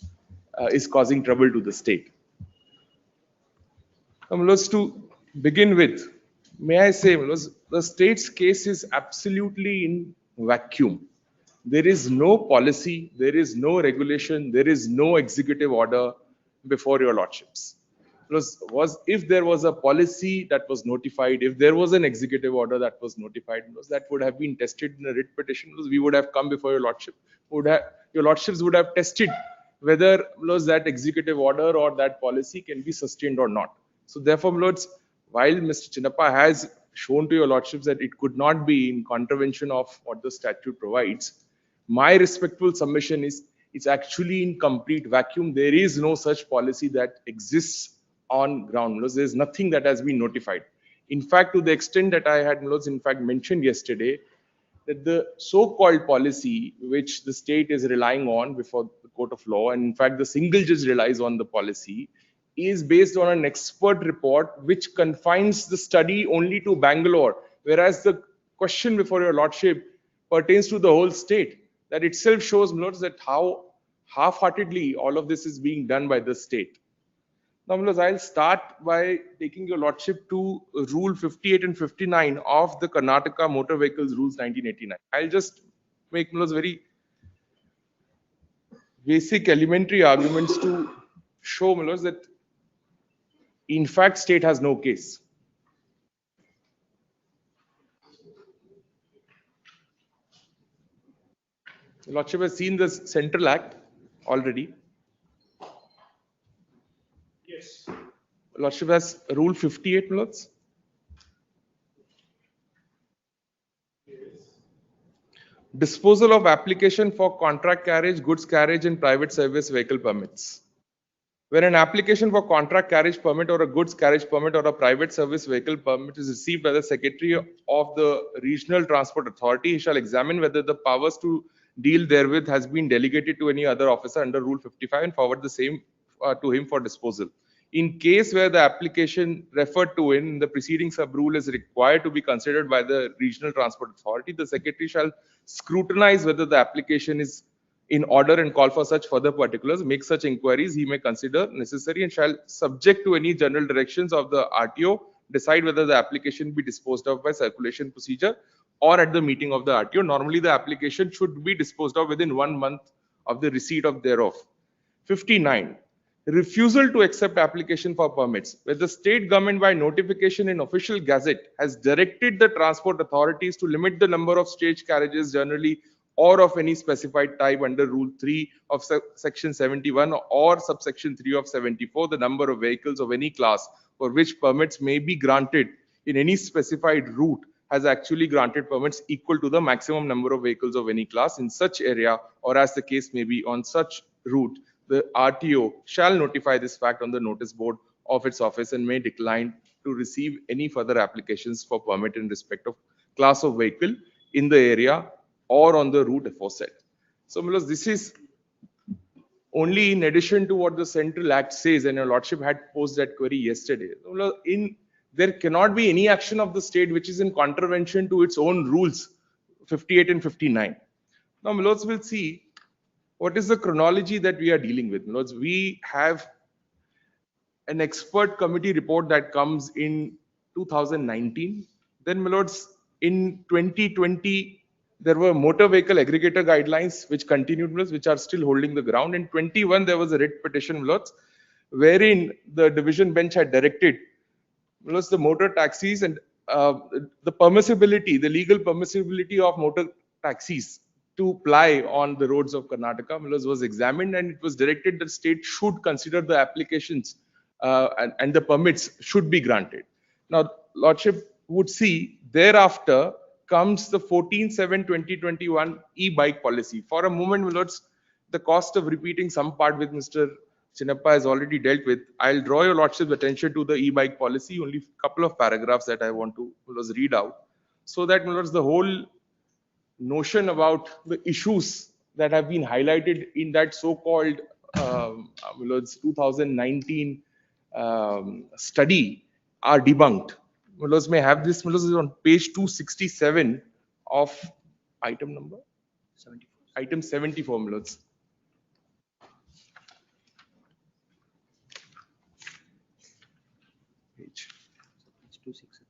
is causing trouble to the state. My lords, to begin with, may I say, my lords, the state's case is absolutely in vacuum. There is no policy, there is no regulation, there is no executive order before your lordships. If there was a policy that was notified, if there was an executive order that was notified, that would have been tested in a writ petition, we would have come before your lordship. Your lordships would have tested whether that executive order or that policy can be sustained or not. So therefore, lords, while Mr. Chinappa has shown to your lordships that it could not be in contravention of what the statute provides, my respectful submission is it's actually in complete vacuum. There is no such policy that exists on ground. There's nothing that has been notified. In fact, to the extent that I had in fact mentioned yesterday, that the so-called policy which the state is relying on before the court of law, and in fact the single judge relies on the policy, is based on an expert report which confines the study only to Bangalore, whereas the question before your lordship pertains to the whole state. That itself shows, lords, that how half-heartedly all of this is being done by the state. Now, lords, I'll start by taking your lordship to Rule 58 and 59 of the Karnataka Motor Vehicles Rules 1989. I'll just make, lords, very basic elementary arguments to show, lords, that in fact state has no case. The lordship has seen the Central Act already. Yes. Lordship has Rule 58, lords. Yes. Disposal of application for contract carriage, goods carriage, and private service vehicle permits. When an application for contract carriage permit or a goods carriage permit or a private service vehicle permit is received by the Secretary of the Regional Transport Authority, he shall examine whether the powers to deal therewith has been delegated to any other officer under Rule 55 and forward the same to him for disposal. In case where the application referred to in the preceding sub-rule is required to be considered by the Regional Transport Authority, the Secretary shall scrutinize whether the application is in order and call for such further particulars, make such inquiries he may consider necessary, and shall, subject to any general directions of the RTO, decide whether the application be disposed of by circulation procedure or at the meeting of the RTO. Normally, the application should be disposed of within 1 month of the receipt of thereof. 59. Refusal to accept application for permits, where the state government by notification in official gazette has directed the transport authorities to limit the number of stage carriages generally or of any specified type under Rule 3 of Section 71 or subsection 3 of 74, the number of vehicles of any class for which permits may be granted in any specified route has actually granted permits equal to the maximum number of vehicles of any class in such area or as the case may be on such route. The RTO shall notify this fact on the notice board of its office and may decline to receive any further applications for permit in respect of class of vehicle in the area or on the route aforesaid. So, because this is only in addition to what the Central Act says, and your Lordship had posed that query yesterday. There cannot be any action of the state which is in contravention to its own rules, 58 and 59. Now, Milords will see what is the chronology that we are dealing with. Milords, we have an expert committee report that comes in 2019. Then, Milords, in 2020, there were motor vehicle aggregator guidelines which continued, which are still holding the ground. In 21, there was a writ petition, Milords, wherein the division bench had directed the motor taxis and the permissibility, the legal permissibility of motor taxis to ply on the roads of Karnataka was examined, and it was directed that state should consider the applications and the permits should be granted. Now, Lordship would see thereafter comes the 14/7/2021 e-bike policy. For a moment, Milords, the cost of repeating some part with Mr. Chinnappa has already dealt with. I'll draw your Lordship's attention to the e-bike policy, only a couple of paragraphs that I want to read out, so that Milords, the whole notion about the issues that have been highlighted in that so-called 2019 study are debunked. Milords may have this. Milords is on page 267 of item number 74. Item 74, Milords. Page 267.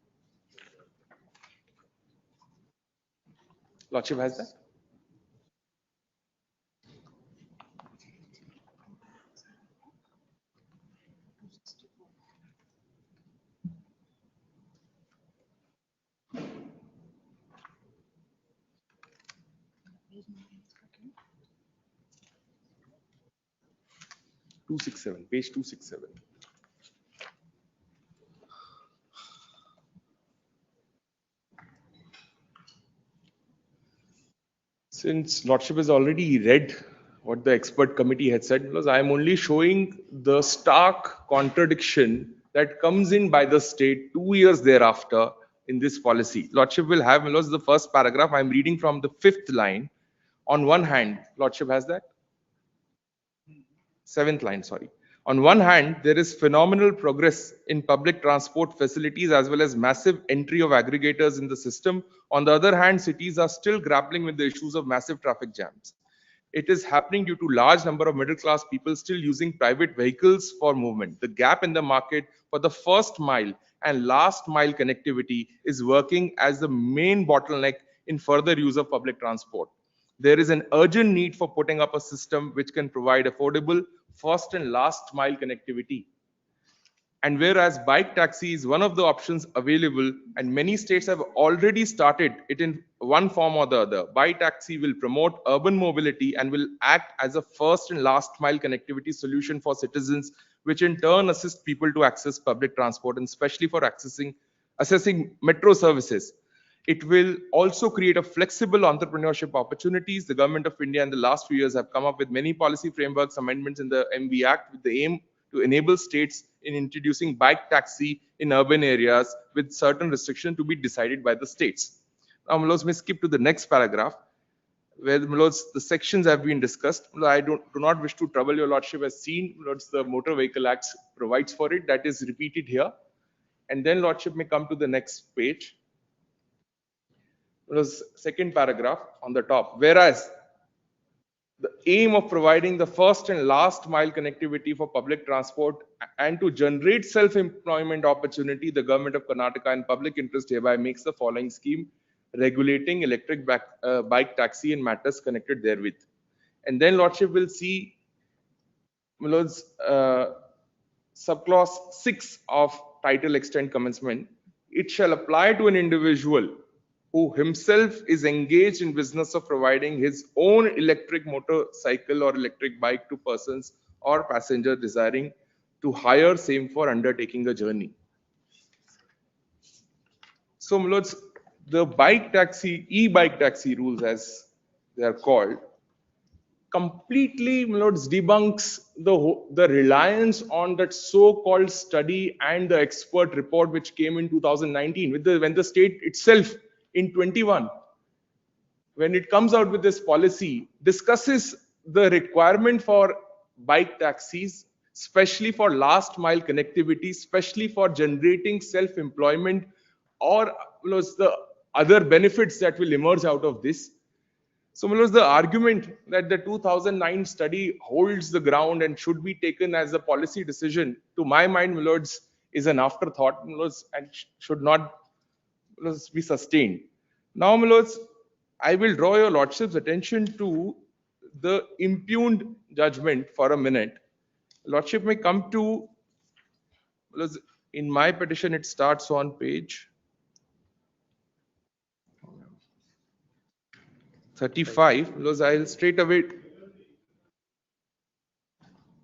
Lordship has that. Page 267. Since Lordship has already read what the expert committee had said, because I am only showing the stark contradiction that comes in by the state 2 years thereafter in this policy. Lordship will have, Milords, the first paragraph. I am reading from the 5th line. On one hand, Lordship has that? 7th line, sorry. On one hand, there is phenomenal progress in public transport facilities as well as massive entry of aggregators in the system. On the other hand, cities are still grappling with the issues of massive traffic jams. It is happening due to large number of middle class people still using private vehicles for movement. The gap in the market for the first mile and last mile connectivity is working as the main bottleneck in further use of public transport. There is an urgent need for putting up a system which can provide affordable first and last mile connectivity. And whereas bike taxi is one of the options available, and many states have already started it in one form or the other, bike taxi will promote urban mobility and will act as a first and last mile connectivity solution for citizens, which in turn assist people to access public transport, and especially for accessing metro services. It will also create a flexible entrepreneurship opportunities. The Government of India in the last few years have come up with many policy frameworks, amendments in the MV Act with the aim to enable states in introducing bike taxi in urban areas with certain restriction to be decided by the states. Now, Milords, may skip to the next paragraph where Milords, the sections have been discussed. I do not wish to trouble your Lordship as seen. Milords, the Motor Vehicle Act provides for it. That is repeated here. And then Lordship may come to the next page. Second paragraph on the top. Whereas the aim of providing the first and last mile connectivity for public transport and to generate self-employment opportunity, the Government of Karnataka and public interest hereby makes the following scheme regulating electric bike taxi and matters connected therewith. And then Lordship will see Milord's, subclause 6 of title extent commencement, it shall apply to an individual who himself is engaged in business of providing his own electric motorcycle or electric bike to persons or passenger desiring to hire same for undertaking a journey. So, my lords, the bike taxi, e-bike taxi rules as they are called, completely, my lords, debunks the reliance on that so-called study and the expert report which came in 2019 when the state itself in 21, when it comes out with this policy, discusses the requirement for bike taxis, especially for last mile connectivity, especially for generating self-employment or the other benefits that will emerge out of this. So, Milords, the argument that the 2009 study holds the ground and should be taken as a policy decision, to my mind, Milords, is an afterthought, Milords, and should not, Milords, be sustained. Now, Milords, I will draw your Lordship's attention to the impugned judgment for a minute. Lordship may come to, Milords, in my petition, it starts on page 35, because I'll straight away,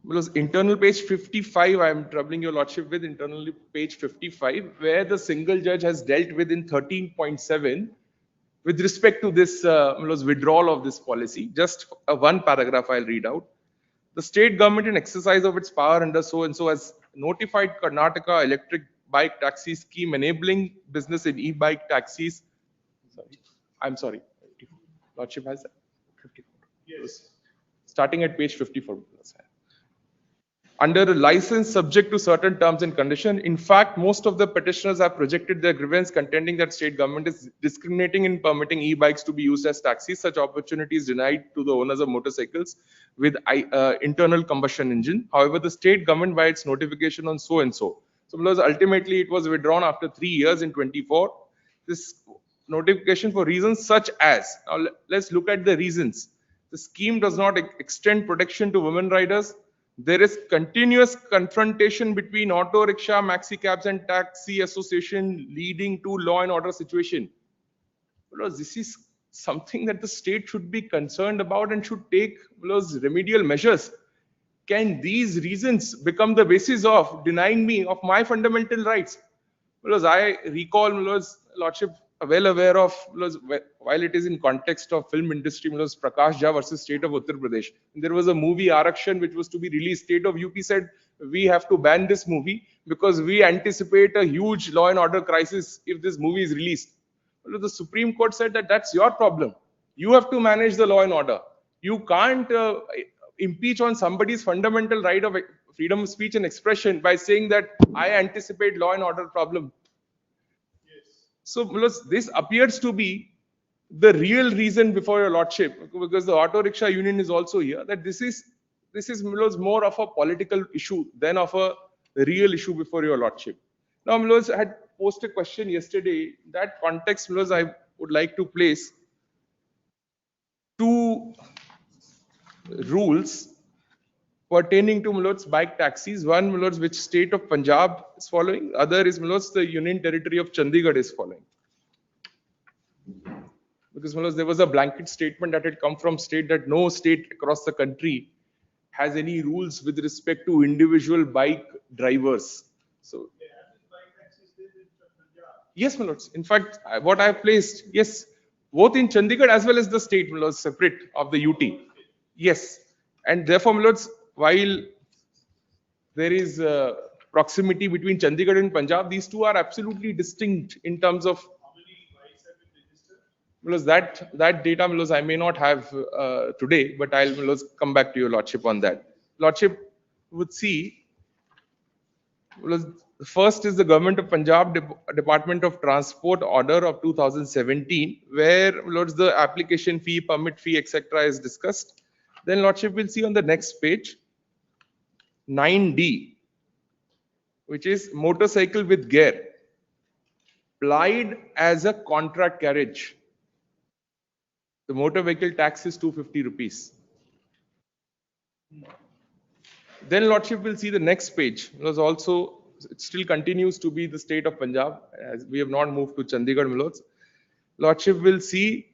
because internal page 55, I'm troubling your Lordship with internally page 55, where the single judge has dealt with in 13.7 with respect to this withdrawal of this policy. Just one paragraph I'll read out. The state government in exercise of its power under so and so has notified Karnataka electric bike taxi scheme enabling business in e-bike taxis. I'm sorry. Lordship has that? 54. Yes. Starting at page 54. Under a license subject to certain terms and conditions. In fact, most of the petitioners have projected their grievance contending that state government is discriminating in permitting e-bikes to be used as taxis. Such opportunities denied to the owners of motorcycles with internal combustion engine. However, the state government by its notification on so and so. So ultimately it was withdrawn after 3 years in 24. This notification for reasons such as, now let's look at the reasons. The scheme does not extend protection to women riders. There is continuous confrontation between auto rickshaw, maxi cabs and taxi association leading to law and order situation. Because this is something that the state should be concerned about and should take remedial measures. Can these reasons become the basis of denying me of my fundamental rights? Because I recall, Lordship, well aware of, while it is in context of film industry, Prakash Jha versus State of Uttar Pradesh. And there was a movie Arakshan which was to be released. State of UP said, we have to ban this movie because we anticipate a huge law and order crisis if this movie is released. The Supreme Court said that that's your problem. You have to manage the law and order. You can't impeach on somebody's fundamental right of freedom of speech and expression by saying that I anticipate law and order problem. So, this appears to be the real reason before your Lordship, because the auto rickshaw union is also here, that this is more of a political issue than of a real issue before your Lordship. Now, I had posed a question yesterday. That context, I would like to place two rules pertaining to bike taxis. One, which state of Punjab is following. Other is the Union Territory of Chandigarh is following. Because there was a blanket statement that had come from state that no state across the country has any rules with respect to individual bike drivers. So yes, my lords. In fact, what I have placed, yes, both in Chandigarh as well as the state, my lords, separate of the UT. Yes, and therefore, my lords, while there is proximity between Chandigarh and Punjab, these two are absolutely distinct in terms of. Because that data, I may not have today, but I'll come back to your Lordship on that. Lordship would see. First is the Government of Punjab Department of Transport Order of 2017, where the application fee, permit fee, etc. is discussed. Then Lordship will see on the next page 9D, which is motorcycle with gear, plied as a contract carriage. The motor vehicle tax is 250 rupees. Then Lordship will see the next page. It still continues to be the state of Punjab, as we have not moved to Chandigarh, my lords. Lordship will see,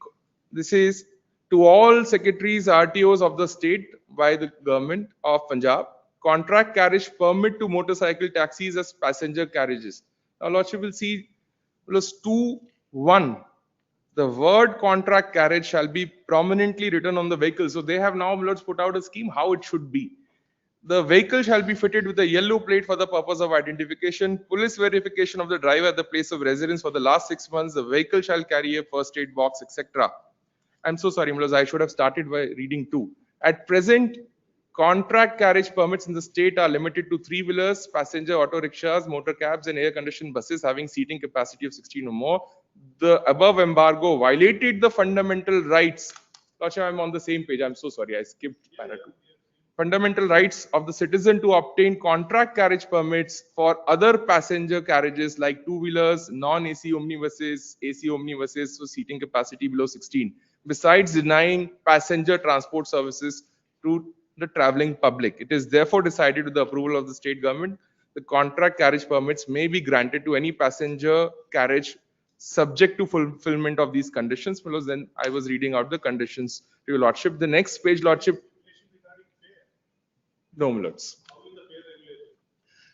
this is to all secretaries, RTOs of the state by the government of Punjab, contract carriage permit to motorcycle taxis as passenger carriages. Now Lordship will see plus 2(1). The word contract carriage shall be prominently written on the vehicle. So they have now, my lords, put out a scheme how it should be. The vehicle shall be fitted with a yellow plate for the purpose of identification, police verification of the driver at the place of residence for the last 6 months. The vehicle shall carry a first aid box, etc. I'm so sorry, Mullahs, I should have started by reading 2. At present, contract carriage permits in the state are limited to 3-wheelers, passenger auto rickshaws, motor cabs, and air-conditioned buses having seating capacity of 16 or more. The above embargo violated the fundamental rights. Lordship, I'm on the same page. I'm so sorry, I skipped para 2. Fundamental rights of the citizen to obtain contract carriage permits for other passenger carriages like 2-wheelers, non-AC omnibuses, AC omnibuses with seating capacity below 16, besides denying passenger transport services to the traveling public. It is therefore decided with the approval of the state government, the contract carriage permits may be granted to any passenger carriage subject to fulfillment of these conditions. Because then I was reading out the conditions to your lordship. The next page, lordship. No, my lords.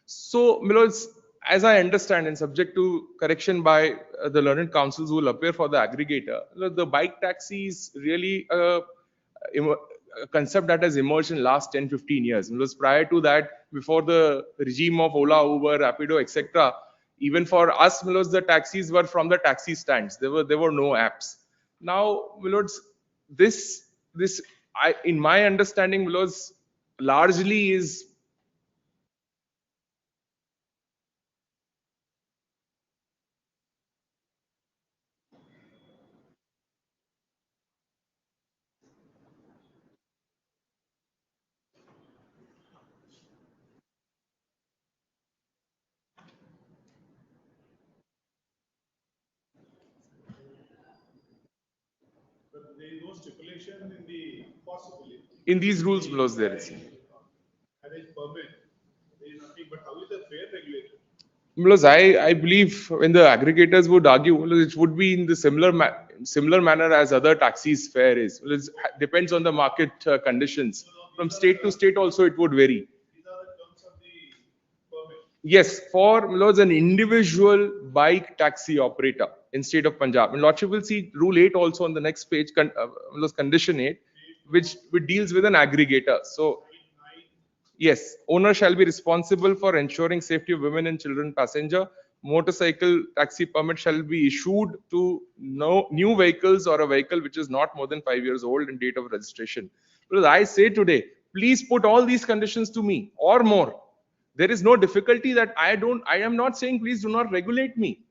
So, my lords, as I understand and subject to correction by the learned counsels who will appear for the aggregator, the bike taxi is really a concept that has emerged in last 10-15 years. Because prior to that, before the regime of Ola, Uber, Rapido, etc., even for us, my lords, the taxis were from the taxi stands. There were no apps. Now, my lords, in my understanding, my lords, largely is But there is no stipulation in the possibility. in these rules, below there is. Carriage permit, there is nothing, but how is the fare regulated? Because I believe when the aggregators would argue, well, it would be in the similar manner as other taxis fare is. Well, it depends on the market conditions. From state to state also it would vary. These are the terms of the permit. Yes, for Lords, an individual bike taxi operator in state of Punjab. And Lordship will see Rule 8 also on the next page, Condition 8, which deals with an aggregator. So, yes, owner shall be responsible for ensuring safety of women and children passenger. Motorcycle taxi permit shall be issued to new vehicles or a vehicle which is not more than 5 years old in date of registration. Because I say today, please put all these conditions to me or more. There is no difficulty that I am not saying please do not regulate me.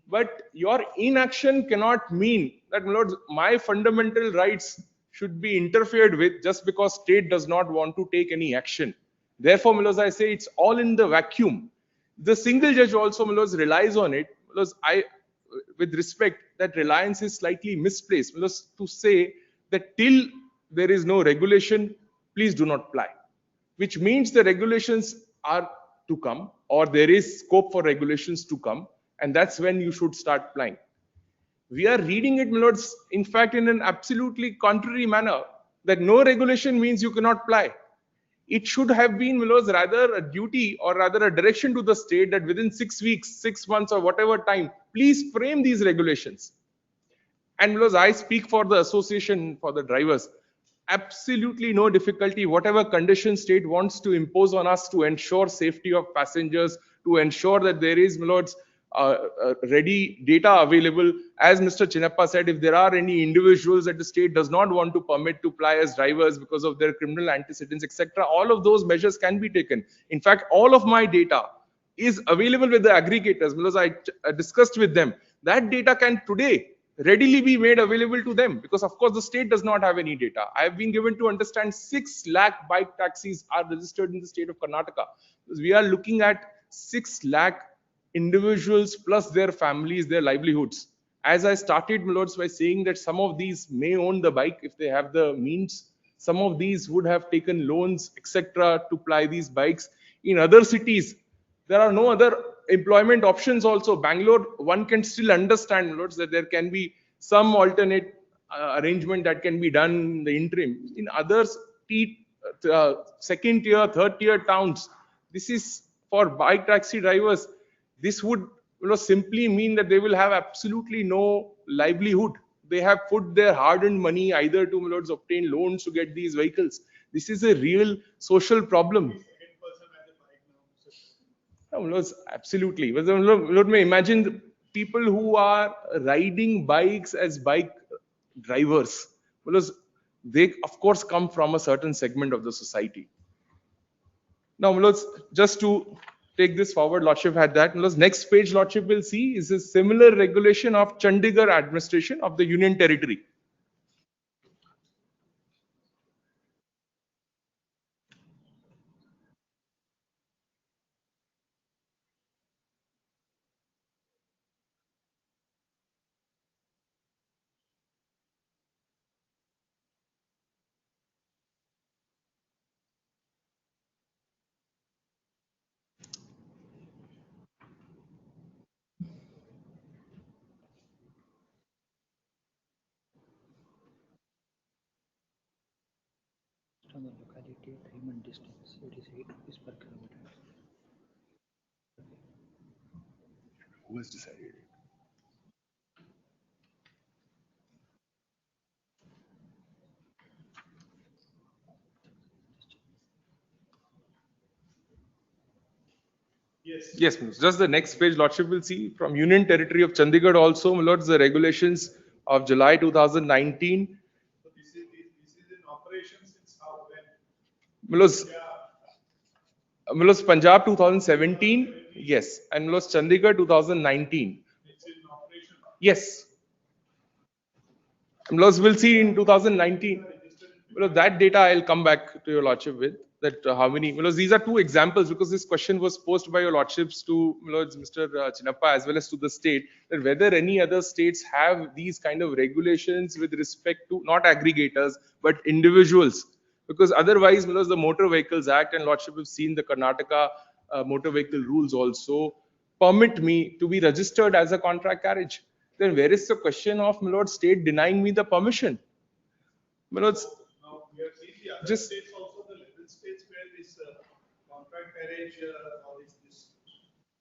But your inaction cannot mean that, my lords, my fundamental rights should be interfered with just because state does not want to take any action. Therefore, my lords, I say it's all in the vacuum. The single judge also, my lords, relies on it. My lords, with respect, that reliance is slightly misplaced. My lords, to say that till there is no regulation, please do not ply. Which means the regulations are to come, or there is scope for regulations to come, and that's when you should start plying. We are reading it, my lords, in fact, in an absolutely contrary manner, that no regulation means you cannot ply. It should have been, my lords, rather a duty or rather a direction to the state that within 6 weeks, 6 months, or whatever time, please frame these regulations. And my lords, I speak for the association for the drivers. Absolutely no difficulty, whatever condition state wants to impose on us to ensure safety of passengers, to ensure that there is, my lords, ready data available. As Mr. Chinnappa said, if there are any individuals that the state does not want to permit to ply as drivers because of their criminal antecedents, etc., all of those measures can be taken. In fact, all of my data is available with the aggregators because I discussed with them. That data can today readily be made available to them because, of course, the state does not have any data. I have been given to understand 6 lakh bike taxis are registered in the state of Karnataka. We are looking at 6 lakh individuals plus their families, their livelihoods. As I started, my lords, by saying that some of these may own the bike if they have the means. Some of these would have taken loans, etc., to ply these bikes. In other cities, there are no other employment options also. Bangalore, one can still understand, Lords, that there can be some alternate arrangement that can be done in the interim. In others, second tier, third tier towns, this is for bike taxi drivers. This would simply mean that they will have absolutely no livelihood. They have put their hard-earned money either to obtain loans to get these vehicles. This is a real social problem. No, absolutely. Lord, may imagine the people who are riding bikes as bike drivers, because they, of course, come from a certain segment of the society. Now, let's just to take this forward, Lordship had that. Next page, Lordship will see is a similar regulation of Chandigarh administration of the Union Territory. On the locality, 3-month distance, it is 8 rupees per kilometer. Who has decided? Yes, Lords. Just the next page, Lordship will see from Union Territory of Chandigarh also, Lords, the regulations of July 2019. So this is in operation since how, when? Lords, Punjab 2017, yes, and Lords, Chandigarh 2019. It's in operation. Yes. Lords, we'll see in 2019. Well, that data I'll come back to your Lordship with. That how many, because these are two examples, because this question was posed by your Lordships to Mr. Chinappa as well as to the state, that whether any other states have these kind of regulations with respect to not aggregators but individuals, because otherwise, the Motor Vehicles Act and Lordship have seen the Karnataka motor vehicle rules also permit me to be registered as a contract carriage. Then where is the question of state denying me the permission? Now, we have seen the other Just states also, the little states where this contract carriage or this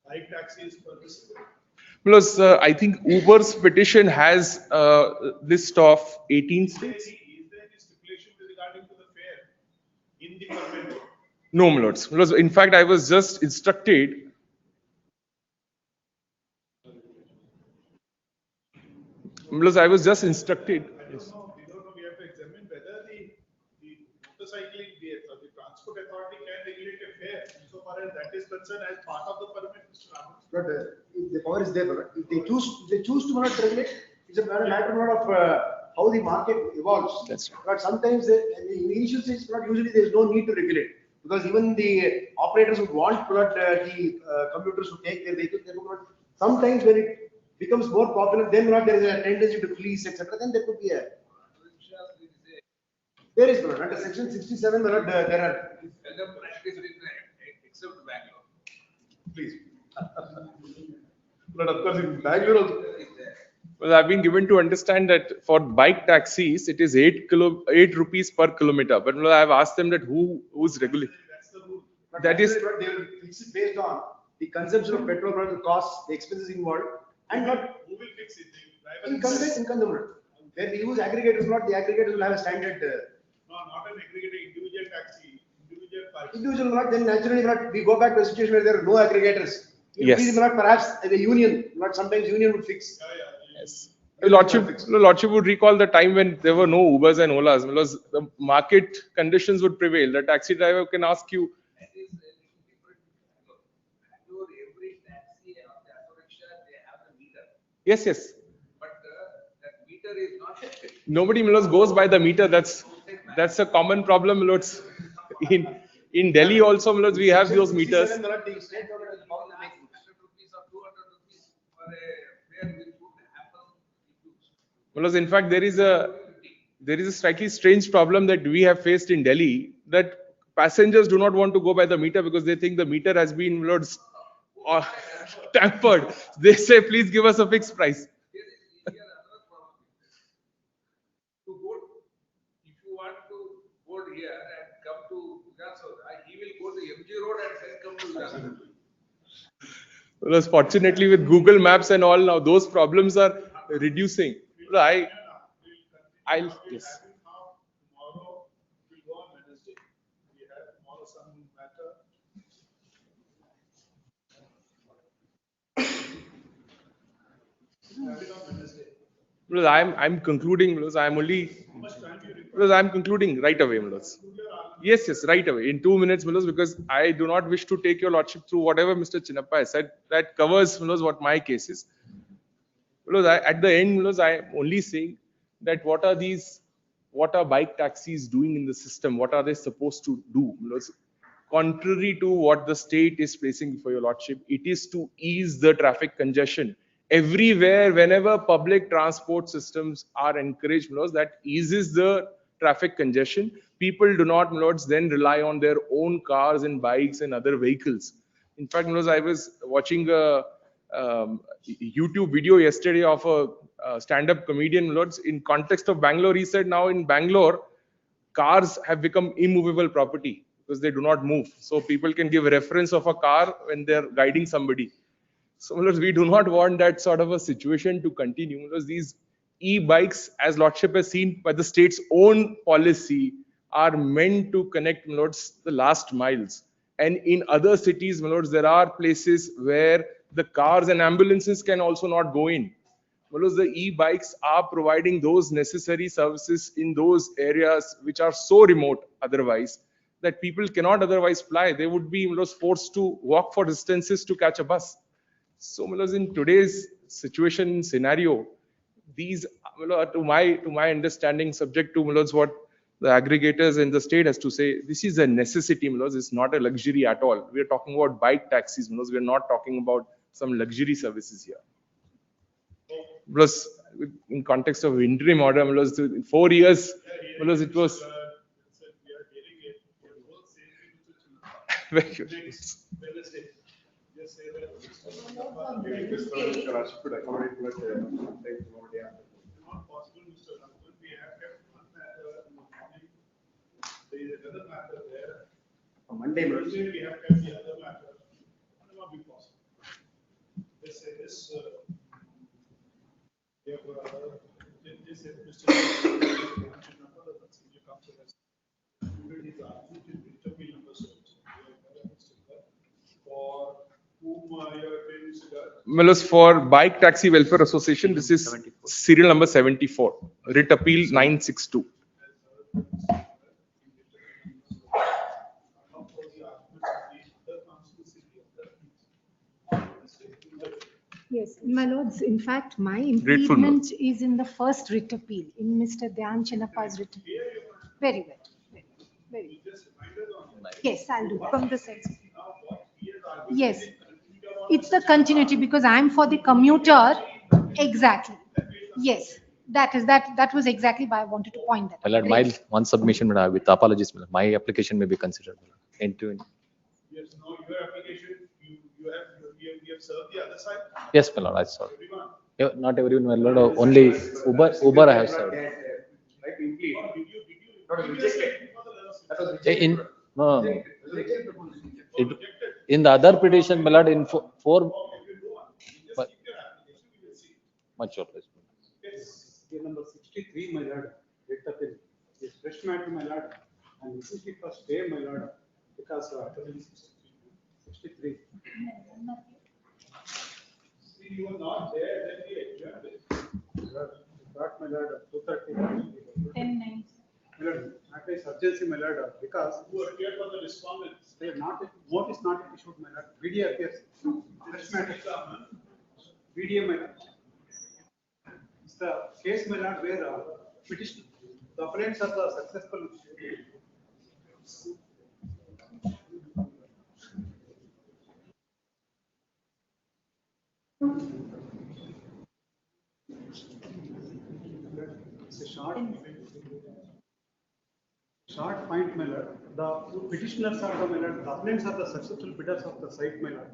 bike taxi is permissible. Plus, I think Uber's petition has a list of 18 states. Is there any stipulation regarding to the fare in the permit? No, my lords. Because in fact, I was just instructed. Because I was just instructed. We don't know. We have to examine whether the motorcycling or the transport authority can regulate a fare insofar as that is concerned as part of the permit, Mr. Raman. But if the power is there, but if they choose to not regulate, it's a matter of how the market evolves. That's right. But sometimes in the initial stage, usually there is no need to regulate, because even the operators would want the computers to take their vehicles. Sometimes when it becomes more popular, then there is a tendency to fleece, etc. Then there could be a. There is not under section 67. There are. Except Bangalore. Please. But of course, in Bangalore also. Well, I've been given to understand that for bike taxis, it is 8 rupees per kilometer. But I've asked them that who's regulating. That's the rule. But That is. they will fix it based on the consumption of petrol, the costs, the expenses involved, and not Who will fix it? in consumer. Where we use aggregators, the aggregators will have a standard. No, not an aggregator, individual taxi, individual bike. Individual then naturally we go back to a situation where there are no aggregators. Yes. Perhaps the union, sometimes union would fix. Yes. Lordship would recall the time when there were no Ubers and Olas, because the market conditions would prevail. The taxi driver can ask you. Yes, yes. But that meter is not. Nobody goes by the meter. That's a common problem, Milords. In Delhi also, Milords, we have those meters. Because in fact, there is there is a slightly strange problem that we have faced in Delhi, that passengers do not want to go by the meter because they think the meter has been tampered. They say, please give us a fixed price. If you want to board here and come to Viধাnsauda, he will go to MG Road and then come to Viधाnsauda. Because fortunately with Google Maps and all now, those problems are reducing. Yes. Tomorrow we'll go on Wednesday. We have tomorrow some matter. Have it on Wednesday. Because I'm concluding, because I'm concluding right away, Milos. Yes, right away. In 2 minutes, Milos, because I do not wish to take your lordship through whatever Mr. Chinnappa has said. That covers, Milos, what my case is. Milos, at the end, Milos, I am only saying that what are bike taxis doing in the system? What are they supposed to do? Milos? Contrary to what the state is placing before your lordship, it is to ease the traffic congestion. Everywhere, whenever public transport systems are encouraged, that eases the traffic congestion. People do not, then rely on their own cars and bikes and other vehicles. In fact, I was watching a YouTube video yesterday of a stand-up comedian, in context of Bangalore. He said now in Bangalore, cars have become immovable property because they do not move. So people can give reference of a car when they're guiding somebody. So we do not want that sort of a situation to continue, because these e-bikes, as lordship has seen by the state's own policy, are meant to connect the last miles. And in other cities, there are places where the cars and ambulances can also not go in. The e-bikes are providing those necessary services in those areas which are so remote otherwise that people cannot otherwise fly. They would be forced to walk for distances to catch a bus. So in today's situation scenario, these to my understanding, subject to what the aggregators in the state has to say, this is a necessity. It's not a luxury at all. We are talking about bike taxis. We are not talking about some luxury services here. Plus, in context of interim order, 4 years, it was. Very good. There is another matter there. On Monday we have kept the other matter. It will not be possible. They say this. We have they say Mr. For whom you have been for Bike Taxi Welfare Association, this is 74. Serial number 74, writ appeal 962. Yes, my lords, in fact, my impediment is in the first writ appeal, in Mr. Dhyan Chinnappa's writ appeal. Very well. Very well. Yes, I'll do from the sense. Yes, it's the continuity because I'm for the commuter. Exactly. Yes, that was exactly why I wanted to point that out. My one submission, with apologies, my application may be considered end to end. Yes, no, your application, you have served the other side? Yes, my lord, I saw. Yeah, not everyone, my lord. Only Uber I have served. Right, did you reject it? That was rejected. In the other petition, my lord, in four. But, much your place. Yes, number 63, my lord. Yes, fresh matter, my lord. And this is the first day, my lord, because 63. See, you were not there, then we adjourned it. Got, my lord, 2:30. 10:09. My lord, matter is urgency, my lord, because who appeared for the respondents, they are not, vote is not issued, my lord. VDA appears. Fresh matter. VDA, my lord. It's the case, my lord, where petition, the appellants are the successful. It's a short Short point, my lord. The petitioners are the, my lord, the applicants are the successful bidders of the site, my lord.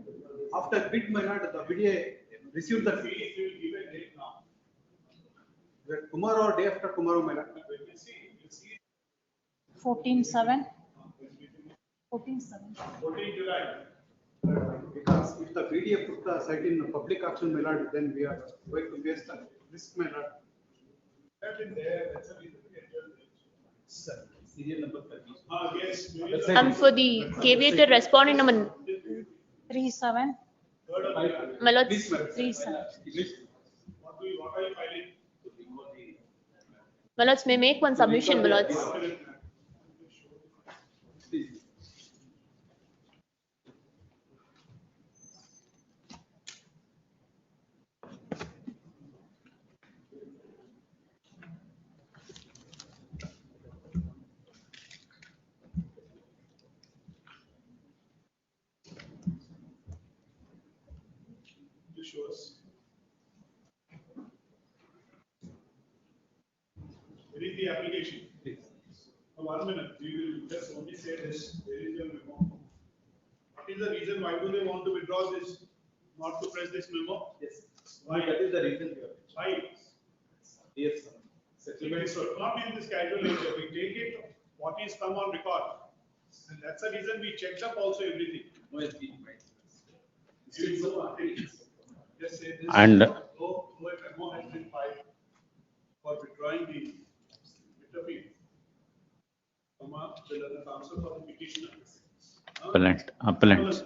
After bid, my lord, the bidder received the fee. We will give a date now. Tomorrow or day after tomorrow, my lord. 14/7. 14/7. 14 July. Because if the BDA put the site in public auction, my lord, then we are going to face the risk, my lord. Serial number 30. Yes. For the caveated respondent number 3/7. my lords, 3/7. What are you filing? my lords may make one submission, my lords. You show us. Read the application. One minute, we will just only say this. There is your memo. What is the reason? Why do they want to withdraw this? Not to press this memo? Yes. Why? That is the reason here. Why? Yes, sir. Settlement should not be in this casual nature. We take it, what is come on record. And that's the reason we checked up also everything. No, it's been right. Just say this. And- No memo has been filed for withdrawing the fee. The answer for the petitioner. Appellant. Appellants.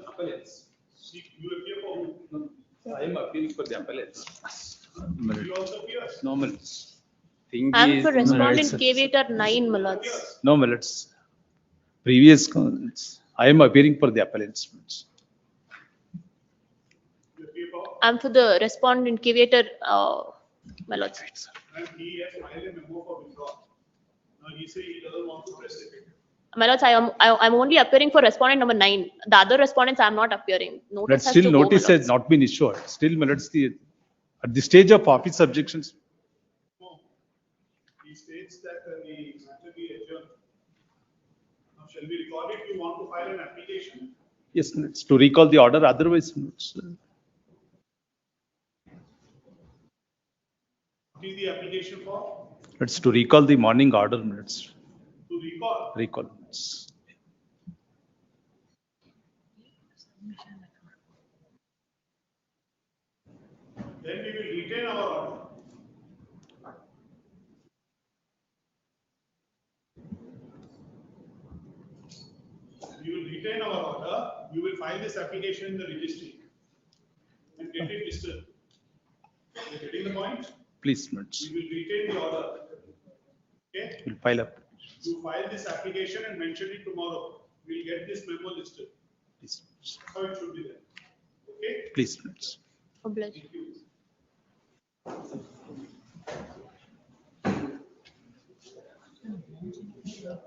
You appear for whom? I am appealing for the appellates. You also appear. No, my lords. Thing I'm is- for no, respondent it's- caveator 9, my lords. No, my lords. Previous, I am appearing for the appellants. You appear for. I'm for the respondent caveator, my lords. And he has filed a memo for withdrawal. Now he says he doesn't want to press it. My lords, I'm only appearing for respondent number 9. The other respondents, I'm not appearing. But Notice has still to go, my notice lords. has not been issued. Still, my lords, at the stage of office objections, No. He states that the matter be adjourned. Now shall we record it? You want to file an application? yes, it's to recall the order, otherwise, What is the application for? it's to recall the morning order, minutes. To recall. Recall. Minutes. Then we will retain our order. We will retain our order. You will file this application in the registry and get it listed. You're getting the point? Please, minutes. We will retain the order. Okay? We'll file up. You file this application and mention it tomorrow. We'll get this memo listed. Please, How it should be there. Okay? please, minutes. Obliged. Thank you.